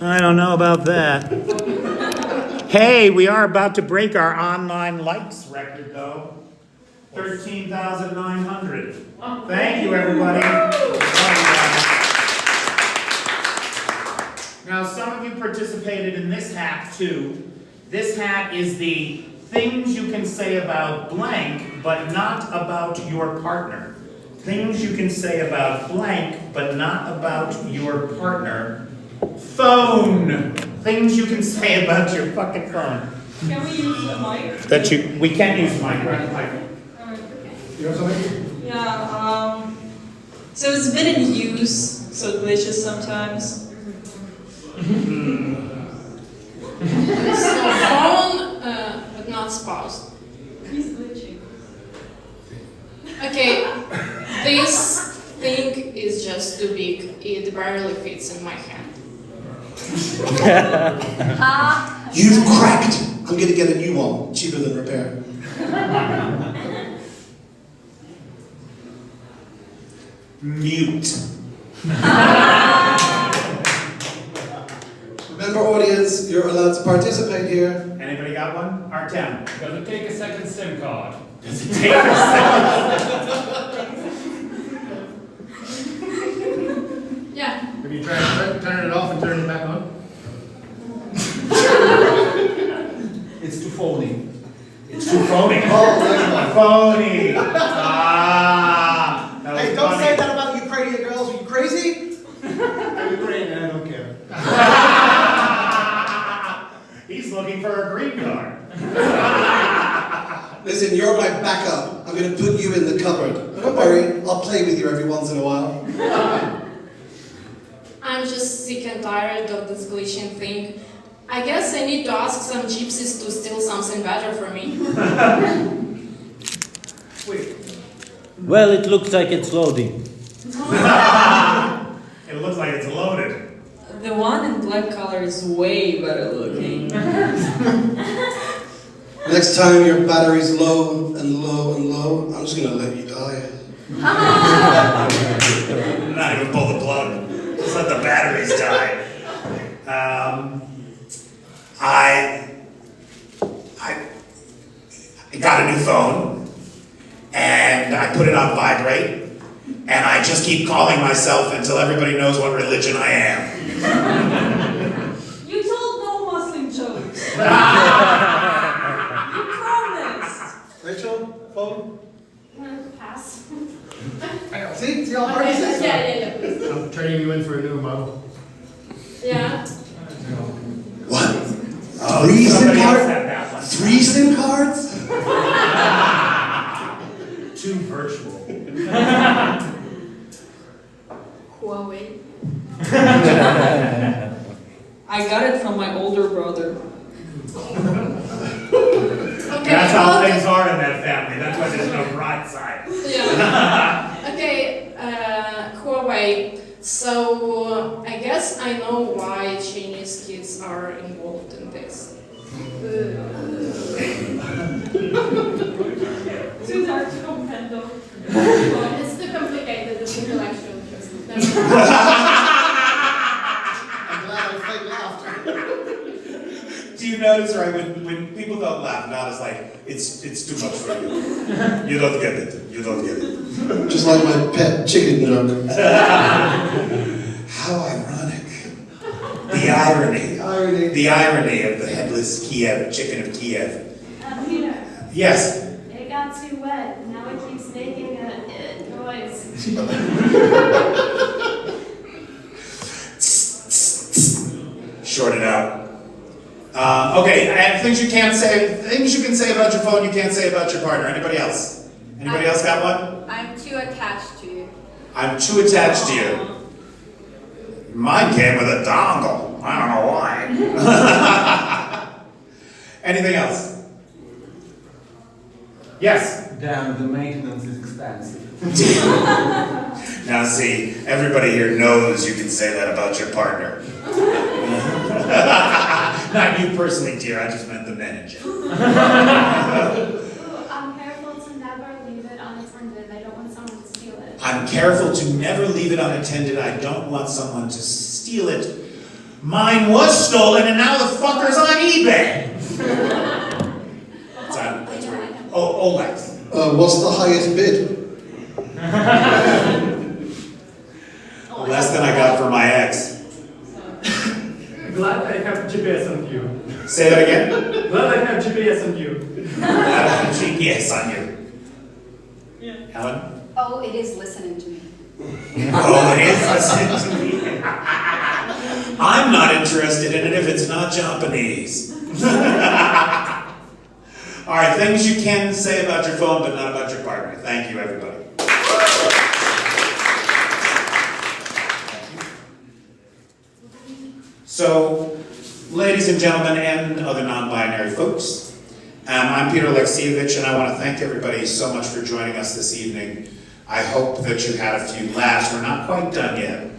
I don't know about that. Hey, we are about to break our online likes record, though. 13,900. Thank you, everybody. Now, some of you participated in this hat, too. This hat is the things you can say about blank, but not about your partner. Things you can say about blank, but not about your partner. Phone. Things you can say about your fucking phone. Can we use a mic? We can't use mic, right? You have something? Yeah, so it's been in use, so it glitches sometimes. So phone, but not spouse. He's glitching. Okay, this thing is just too big. It barely fits in my hand. You've cracked. I'm gonna get a new one, cheaper than repair. Mute. Remember, audience, you're allowed to participate here. Anybody got one? Artem. Does it take a second SIM card? Does it take a second? Yeah. Have you tried turning it off and turning it back on? It's too phony. It's too phony. Oh, next one. Phony. That was Hey, don't funny. say that about Ukrainian girls. Are you crazy? I'm Ukrainian, I don't care. He's looking for a green card. Listen, you're my backup. I'm gonna put you in the cupboard. Don't worry, I'll play with you every once in a while. I'm just sick and tired of this glitching thing. I guess I need to ask some gypsies to steal something better for me. Wait. Well, it looks like it's loading. It looks like it's loaded. The one in black color is way better looking. Next time your battery's low and low and low, I'm just gonna let you die. Not even pull the plug. Just let the batteries die. I got a new phone, and I put it on vibrate, and I just keep calling myself until everybody knows what religion I am. You told no Muslim jokes. You promised. Rachel, phone? Pass. See how hard this is? Yeah, please. I'm turning you in for a new model. Yeah. What? Oh, 3 SIM somebody else cards? had that one. 3 SIM cards? I got it from my older brother. Okay, That's how things are in that family. That's why there's no right side. Yeah. Okay, Huawei. So I guess I know why Chinese kids are involved in this. Too hard to comprehend though. It's too complicated, it's intellectual. I'm glad I faked laughter. Do you notice, right, when people don't laugh, now it's like, it's too much for you. You don't get it. You don't get it. Just like my pet chicken joke. How ironic. The irony. The irony of the headless Kiev, chicken of Kiev. Peter, Yes. it got too wet. Now it keeps making a noise. Short it out. Okay, and things you can say about your phone, you can't say about your partner. Anybody else? Anybody else got one? I'm too attached to you. I'm too attached to you. Mine came with a dongle. I don't know why. Anything else? Yes? Damn, the maintenance is expensive. Now see, everybody here knows you can say that about your partner. Not you personally, dear, I just meant the men in general. I'm careful to never leave it unattended. I don't want someone to steal it. I'm careful to never leave it unattended. I don't want someone to steal it. Mine was stolen and now the fucker's on eBay. That's right. Oh, Lex. What's the highest bid? Less than I got for my ex. Glad I have GPS on you. Say that again? Glad I have GPS on you. Glad I have GPS on you. Yeah. Helen? Oh, it is listening to me. Oh, it is listening to me. I'm not interested in it if it's not Japanese. All right, things you can say about your phone, but not about your partner. Thank you, everybody. So, ladies and gentlemen, and other non-binary folks, I'm Peter Alexievich, and I want to thank everybody so much for joining us this evening. I hope that you had a few laughs. We're not quite done yet.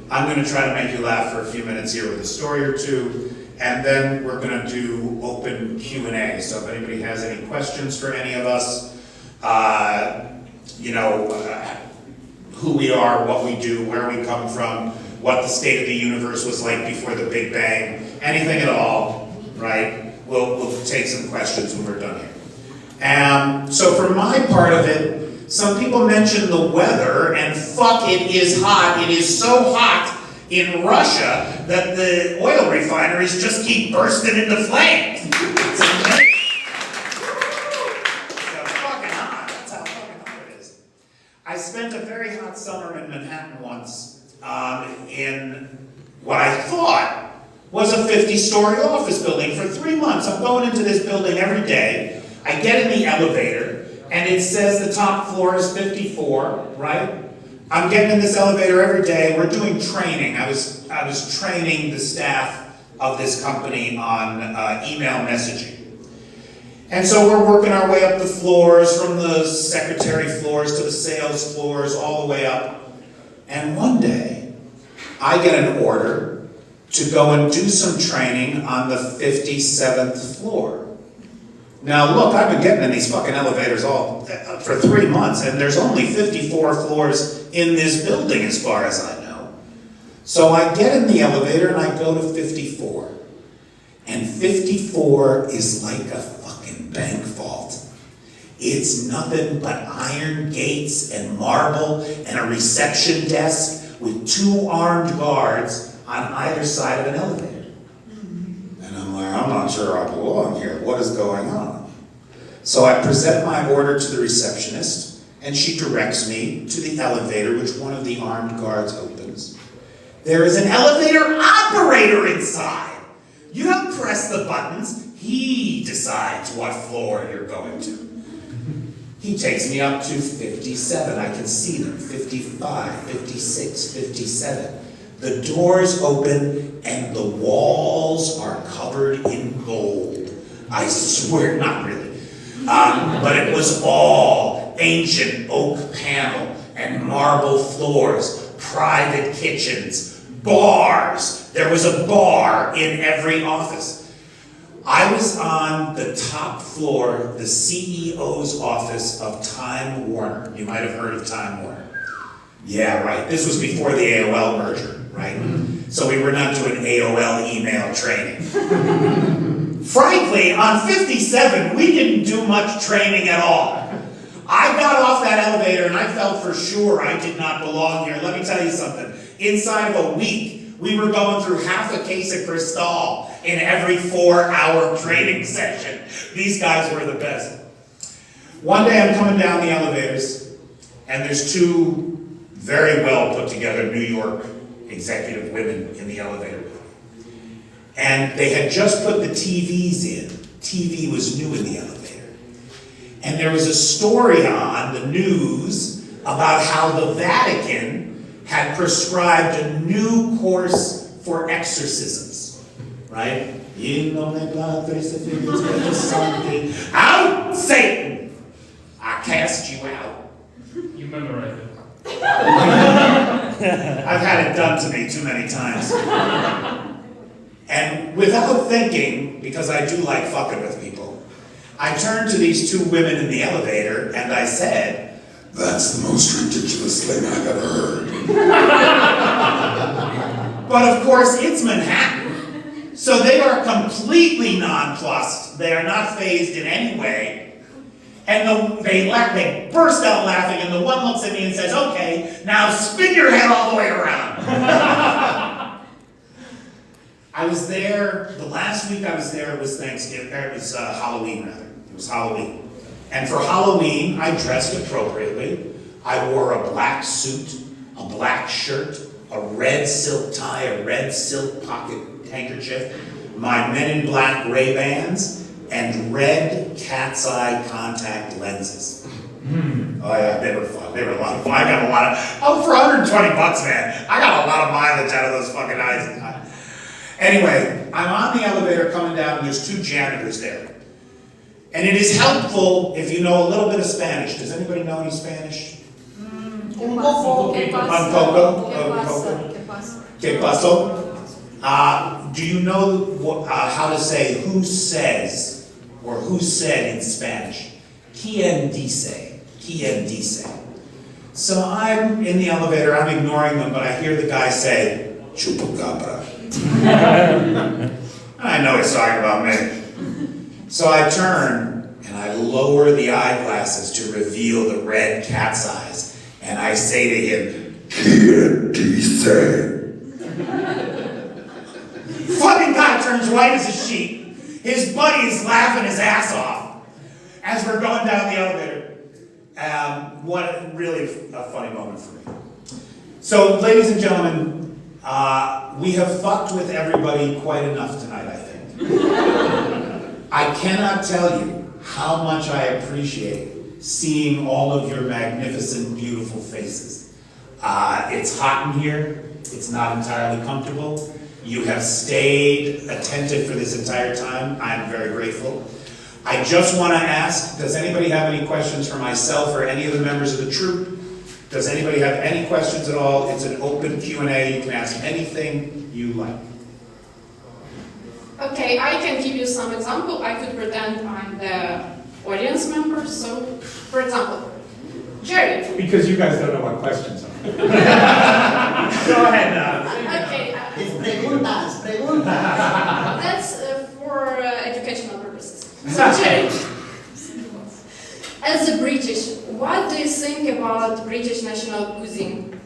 I'm going to try to make you laugh for a few minutes here with a story or two, and then we're going to do open Q&A. So if anybody has any questions for any of us, who we are, what we do, where we come from, what the state of the universe was like before the Big Bang, anything at all, right? We'll take some questions when we're done here. So for my part of it, some people mentioned the weather, and fuck, it is hot. It is so hot in Russia that the oil refineries just keep bursting into flames. It's amazing. It's fucking hot. That's how fucking hot it is. I spent a very hot summer in Manhattan once, in what I thought was a 50-story office building for 3 months. I'm going into this building every day. I get in the elevator, and it says the top floor is 54, right? I'm getting in this elevator every day. We're doing training. I was training the staff of this company on email messaging. And so we're working our way up the floors, from the secretary floors to the sales floors, all the way up. And one day, I get an order to go and do some training on the 57th floor. Now look, I've been getting in these fucking elevators for 3 months, and there's only 54 floors in this building as far as I know. So I get in the elevator and I go to 54. And 54 is like a fucking bank vault. It's nothing but iron gates and marble and a reception desk with 2 armed guards on either side of an elevator. And I'm like, I'm not sure I belong here. What is going on? So I present my order to the receptionist, and she directs me to the elevator, which one of the armed guards opens. There is an elevator operator inside. You don't press the buttons. He decides what floor you're going to. He takes me up to 57. I can see them. 55, 56, 57. The doors open and the wall walls are covered in gold. I swear, not really. But it was all ancient oak panel and marble floors, private kitchens, bars. There was a bar in every office. I was on the top floor, the CEO's office of Time Warner. You might have heard of Time Warner. Yeah, right. This was before the AOL merger, right? So we were not doing AOL email training. Frankly, on 57, we didn't do much training at all. I got off that elevator and I felt for sure I did not belong here. Let me tell you something. Inside of a week, we were going through half a case of Cristal in every 4-hour training session. These guys were the best. One day I'm coming down the elevators and there's two very well put together New York executive women in the elevator. And they had just put the TVs in. TV was new in the elevator. And there was a story on the news about how the Vatican had prescribed a new course for exorcisms, right? Out, Satan! I cast you out. You memorized it. I've had it done to me too many times. And without thinking, because I do like fucking with people, I turned to these two women in the elevator and I said, "That's the most ridiculous thing I've ever heard." But of course, it's Manhattan. So they are completely nonplussed. They are not fazed in any way. And they burst out laughing, and the one looks at me and says, "Okay, now spin your head all the way around." I was there, the last week I was there, it was Thanksgiving, it was Halloween rather. It was Halloween. And for Halloween, I dressed appropriately. I wore a black suit, a black shirt, a red silk tie, a red silk pocket handkerchief, my Men in Black Ray-Bans, and red cat's eye contact lenses. Oh yeah, they were fun. They were a lot of fun. I got a lot of, for $120, man, I got a lot of mileage out of those fucking eyes. Anyway, I'm on the elevator coming down and there's two janitors there. And it is helpful if you know a little bit of Spanish. Does anybody know any Spanish? Un poco. Un poco? ¿Qué pasó? Do you know how to say who says or who said in Spanish? ¿Quién dice? ¿Quién dice? So I'm in the elevator, I'm ignoring them, but I hear the guy say, "Chupacabra." I know he's talking about me. So I turn and I lower the eyeglasses to reveal the red cat's eyes. And I say to him, "¿Quién dice?" Fucking guy turns white as a sheet. His buddy is laughing his ass off as we're going down the elevator. What really a funny moment for me. So, ladies and gentlemen, we have fucked with everybody quite enough tonight, I think. I cannot tell you how much I appreciate seeing all of your magnificent, beautiful faces. It's hot in here. It's not entirely comfortable. You have stayed attentive for this entire time. I'm very grateful. I just want to ask, does anybody have any questions for myself or any of the members of the troupe? Does anybody have any questions at all? It's an open Q&A. You can ask anything you like. Okay, I can give you some example. I could pretend I'm the audience member. So, for example, Jerry. Because you guys don't know what questions are. Go ahead now. Okay. Preguntas. That's for educational purposes. So, Jerry, as a British, what do you think about British national cuisine?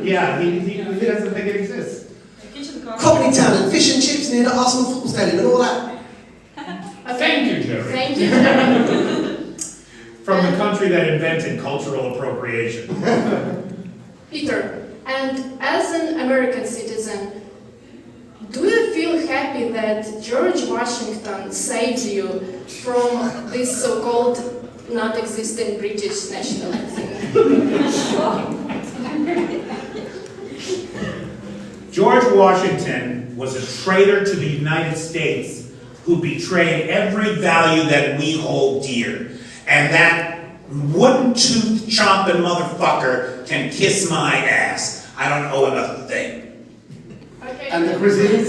Yeah, he doesn't think it exists. Cockney Town and fish and chips near the Arsenal football stadium and all that. Thank you, Jerry. Thank you, Jerry. From the country that invented cultural appropriation. Peter, and as an American citizen, do you feel happy that George Washington saved you from this so-called not existing British nationalism? George Washington was a traitor to the United States who betrayed every value that we hold dear. And that wooden tooth chomping motherfucker can kiss my ass. I don't owe him a thing. And the cuisine?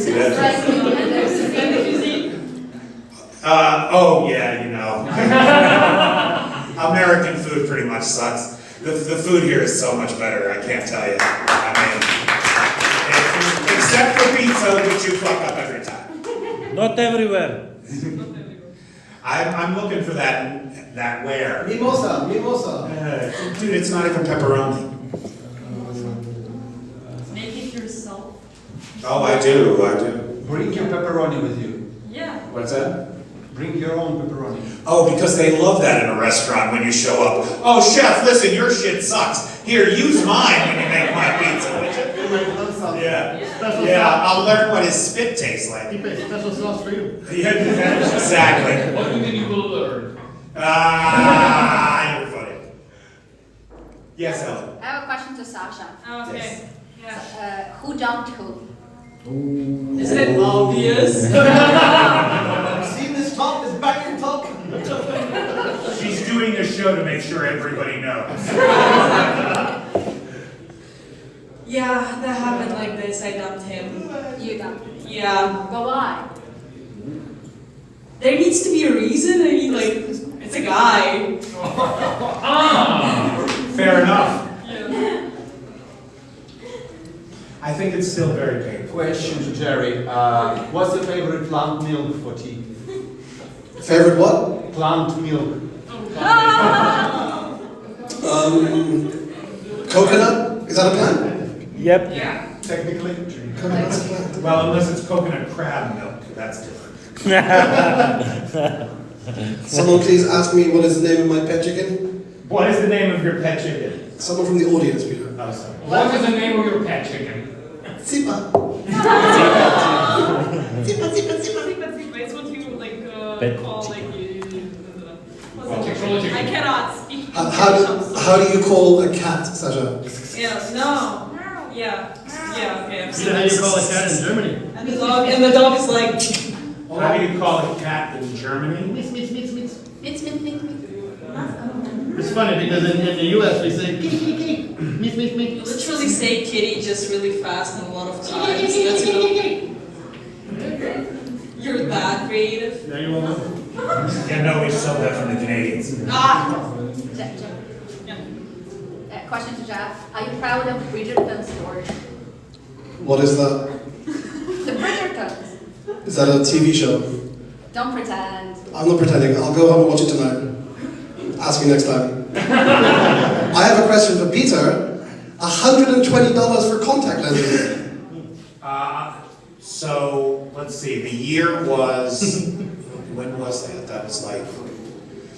Oh yeah, you know. American food pretty much sucks. The food here is so much better, I can't tell you. I mean, except for pizza, which you fuck up every time. Not everywhere. I'm looking for that where. Mimosa. Dude, it's not even pepperoni. Make it yourself. Oh, I do. Bring your pepperoni with you. Yeah. What's that? Bring your own pepperoni. Oh, because they love that in a restaurant when you show up. Oh, chef, listen, your shit sucks. Here, use mine when you make my pizza, would you? Yeah. Yeah, I'll learn what his spit tastes like. Keep a special sauce for you. Yeah, exactly. What do you think you will learn? You're funny. Yes, Ellen. I have a question to Sasha. Okay. Yes. Yeah. Who dumped who? Is it obvious? See this top, this back and top? She's doing a show to make sure everybody knows. Yeah, that happened like this. I dumped him. You dumped. Yeah. But why? There needs to be a reason. I mean, like, it's a guy. Fair enough. Yeah. I think it's still very painful. Question to Jerry. What's your favorite plant milk for tea? Favorite what? Plant milk. Coconut? Is that a plant? Yep. Yeah. Technically. Coconut's a plant. Well, unless it's coconut crab milk, that's different. Someone please ask me what is the name of my pet chicken? What is the name of your pet chicken? Someone from the audience, Peter. Oh, sorry. What is the name of your pet chicken? Zipa. Zipa. It's what you like call like Technology. I cannot speak. How do you call a cat, Sasha? Yeah. No. Yeah. Yeah. Okay. Is that how you call a cat in Germany? And the dog is like. How do you call a cat in Germany? Meets. It's It's funny because in the US we say kitty, kitty, kitty. Meets. You literally say kitty just really fast and a lot of times. That's You're that creative. Yeah, you won't know. Yeah, no, we stole that from the Canadians. Question to Jeff. Are you proud of Bridgerton's story? What is that? The Bridgertons. Is that a TV show? Don't pretend. I'm not pretending. I'll go home and watch it tonight. Ask me next time. I have a question for Peter. $120 for contact lenses. So, let's see, the year was, when was that? That was like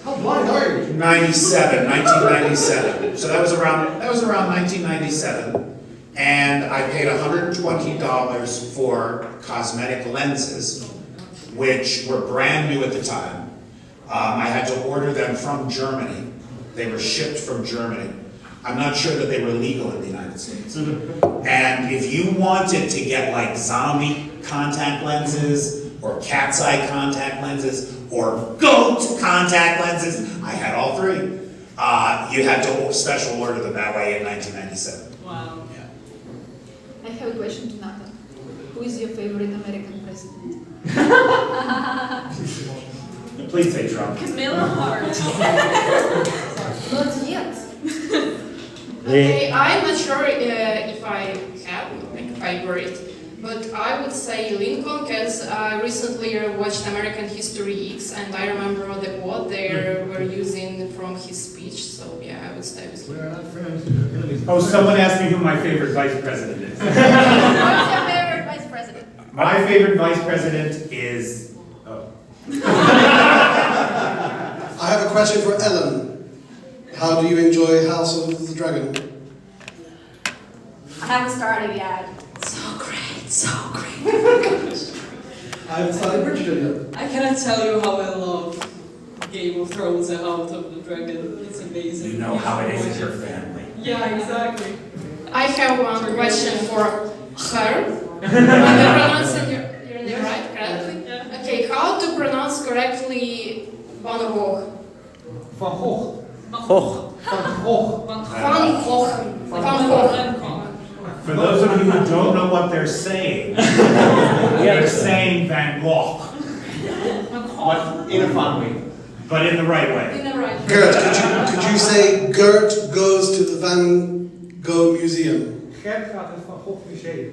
How blind are you? 1997. So that was around 1997. And I paid $120 for cosmetic lenses, which were brand new at the time. I had to order them from Germany. They were shipped from Germany. I'm not sure that they were legal in the United States. And if you wanted to get like zombie contact lenses, or cat's eye contact lenses, or goat contact lenses, I had all three. You had to special order them that way in 1997. Wow. Yeah. I have a question to Nathan. Who is your favorite American president? Please say Trump. Camilla Hart. Not yet. Okay, I'm not sure if I have like a favorite, but I would say Lincoln because I recently watched American History X and I remember the quote they were using from his speech, so yeah, I would stay with him. We're not friends. Oh, someone asked me who my favorite vice president is. Who's your favorite vice president? My favorite vice president is, I have a question for Ellen. How do you enjoy House of the Dragon? I haven't started yet. So great, so great. I haven't started Bridgerton yet. I cannot tell you how I love Game of Thrones and House of the Dragon. It's amazing. you know how it is in your family. Yeah, exactly. I have one question for her. pronounce your name right correctly? Okay, how to pronounce correctly Van Gogh? Van Gogh. Hoch. Van Gogh. Van Gogh. Van Gogh. For those of you who don't know what they're saying, they're saying Van Gogh. But in a fun way. But in the right way. In the right way. Gert, could you say Gert goes to the Van Gogh Museum? Gert gaat het Van Gogh Museum.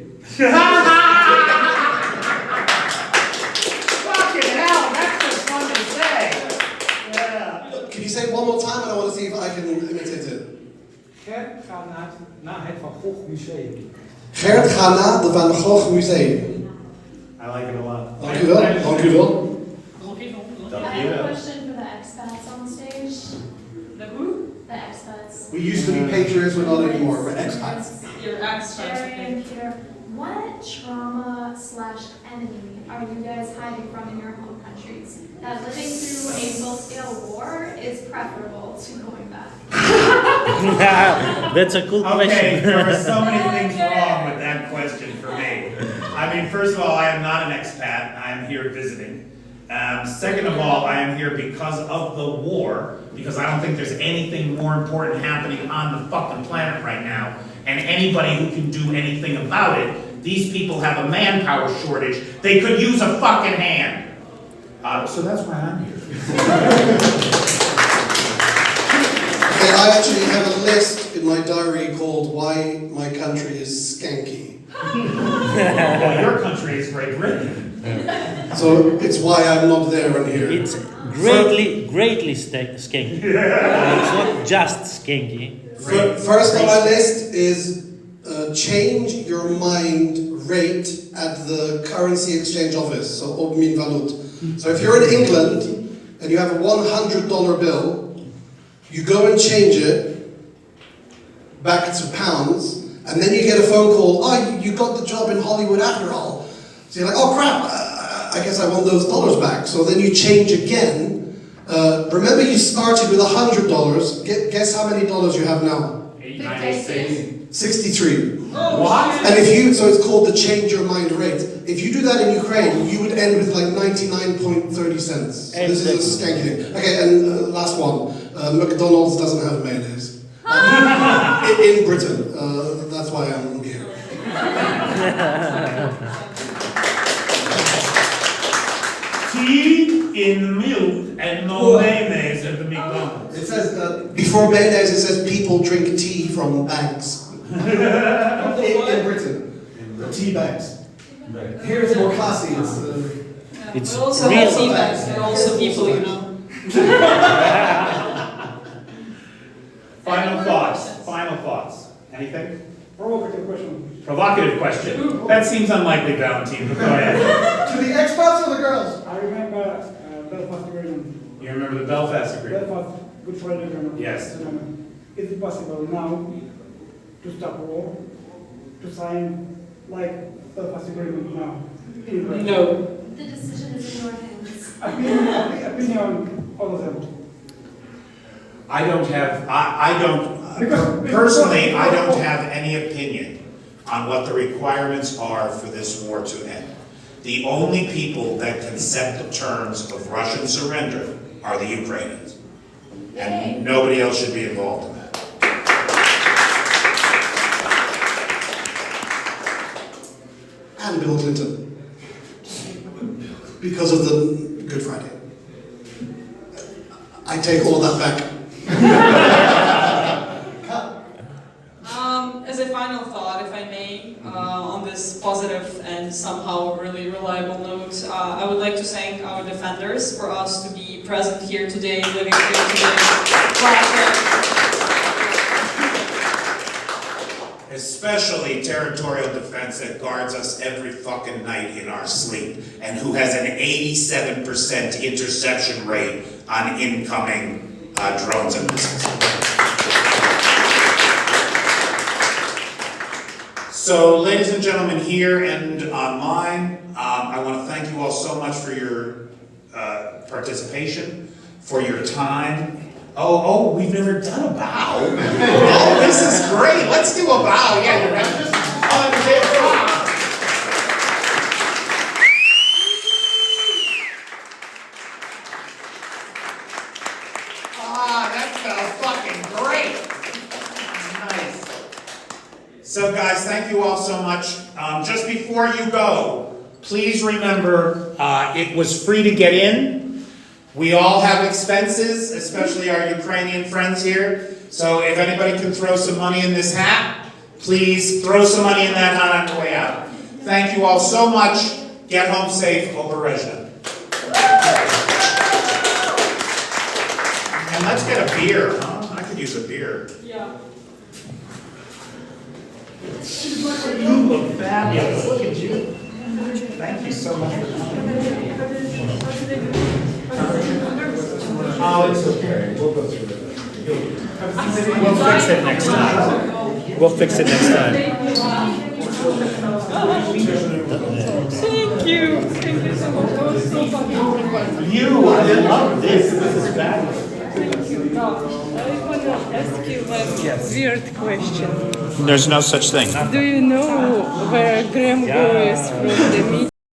Fucking hell, that's just fun to say. Yeah. Can you say it one more time and I want to see if I can imitate it? Gert gaat naar het Van Gogh Museum. Gert gaat naar de Van Gogh Museum. I like it a lot. Dank u wel, dank u wel. I have a question for the expats on stage. The who? The expats. We used to be patriots, we're not anymore, we're expats. Your expats. Jerry and Peter, what trauma/enemy are you guys hiding from in your home countries that living through a full-scale war is preferable to going back? That's a cool Okay, question. there are so many things wrong with that question for me. I mean, first of all, I am not an expat. I am here visiting. Second of all, I am here because of the war, because I don't think there's anything more important happening on the fucking planet right now, and anybody who can do anything about it. These people have a manpower shortage. They could use a fucking hand. So that's why I'm here. Okay, I actually have a list in my diary called Why My Country is Skanky. Well, your country is Great Britain. So it's why I'm not there and here. It's greatly skanky. It's not just skanky. First on my list is change your mind rate at the currency exchange office, so opmin valut. So if you're in England and you have a $100 bill, you go and change it back to pounds, and then you get a phone call, oh, you got the job in Hollywood after all. So you're like, oh crap, I guess I want those dollars back. So then you change again. Remember you started with $100. Guess how many dollars you have now? 63. What? And if you, so it's called the change your mind rate. If you do that in Ukraine, you would end with like 99.30 cents. So this is a skanky thing. Okay, and last one. McDonald's doesn't have mayonnaise. In Britain. That's why I'm here. Tea in milk and no mayonnaise at the McDonald's. It says, before mayonnaise, it says people drink tea from bags. in Britain. Tea bags. Here it's more classy. It's We also real. have tea bags. They're also people, you know. Final thoughts. Final thoughts. Anything? Provocative question. Provocative question. That seems unlikely, Valentine, but go ahead. To the expats or the girls? I remember Belfast Agreement. You remember the Belfast Agreement? Belfast Good Friday Agreement. Yes. Is it possible now to stop war, to sign like Belfast Agreement now? No. The decision is in your hands. Opinion, all of them. I don't personally, I don't have any opinion on what the requirements are for this war to end. The only people that can set the terms of Russian surrender are the Ukrainians. And nobody else should be involved in that. And Bill Clinton. Because of the Good Friday. I take all that back. As a final thought, if I may, on this positive and somehow really reliable note, I would like to thank our defenders for us to be present here today, living here today. Especially territorial defense that guards us every fucking night in our sleep and who has an 87% interception rate on incoming drones and missiles. So, ladies and gentlemen, here and online, I want to thank you all so much for your participation, for your time. Oh, we've never done a bow. Oh, this is great. Let's do a bow. Yeah, you're right. So guys, thank you all so much. Just before you go, please remember it was free to get in. We all have expenses, especially our Ukrainian friends here. So if anybody can throw some money in this hat, please throw some money in that hat on your way out. Thank you all so much. Get home safe. Oberezhna. And let's get a beer, huh? I could use a beer. Yeah. You look fabulous. Look at you. Thank you so much for coming. Oh, it's okay. We'll go through it. We'll fix it next time. We'll fix it next time. Thank you. Thank you so much. That was so funny. You, I love this. This is fabulous. Thank you. Now, I want to ask you a weird question. There's no such thing. Do you know where Graham goes from the meeting?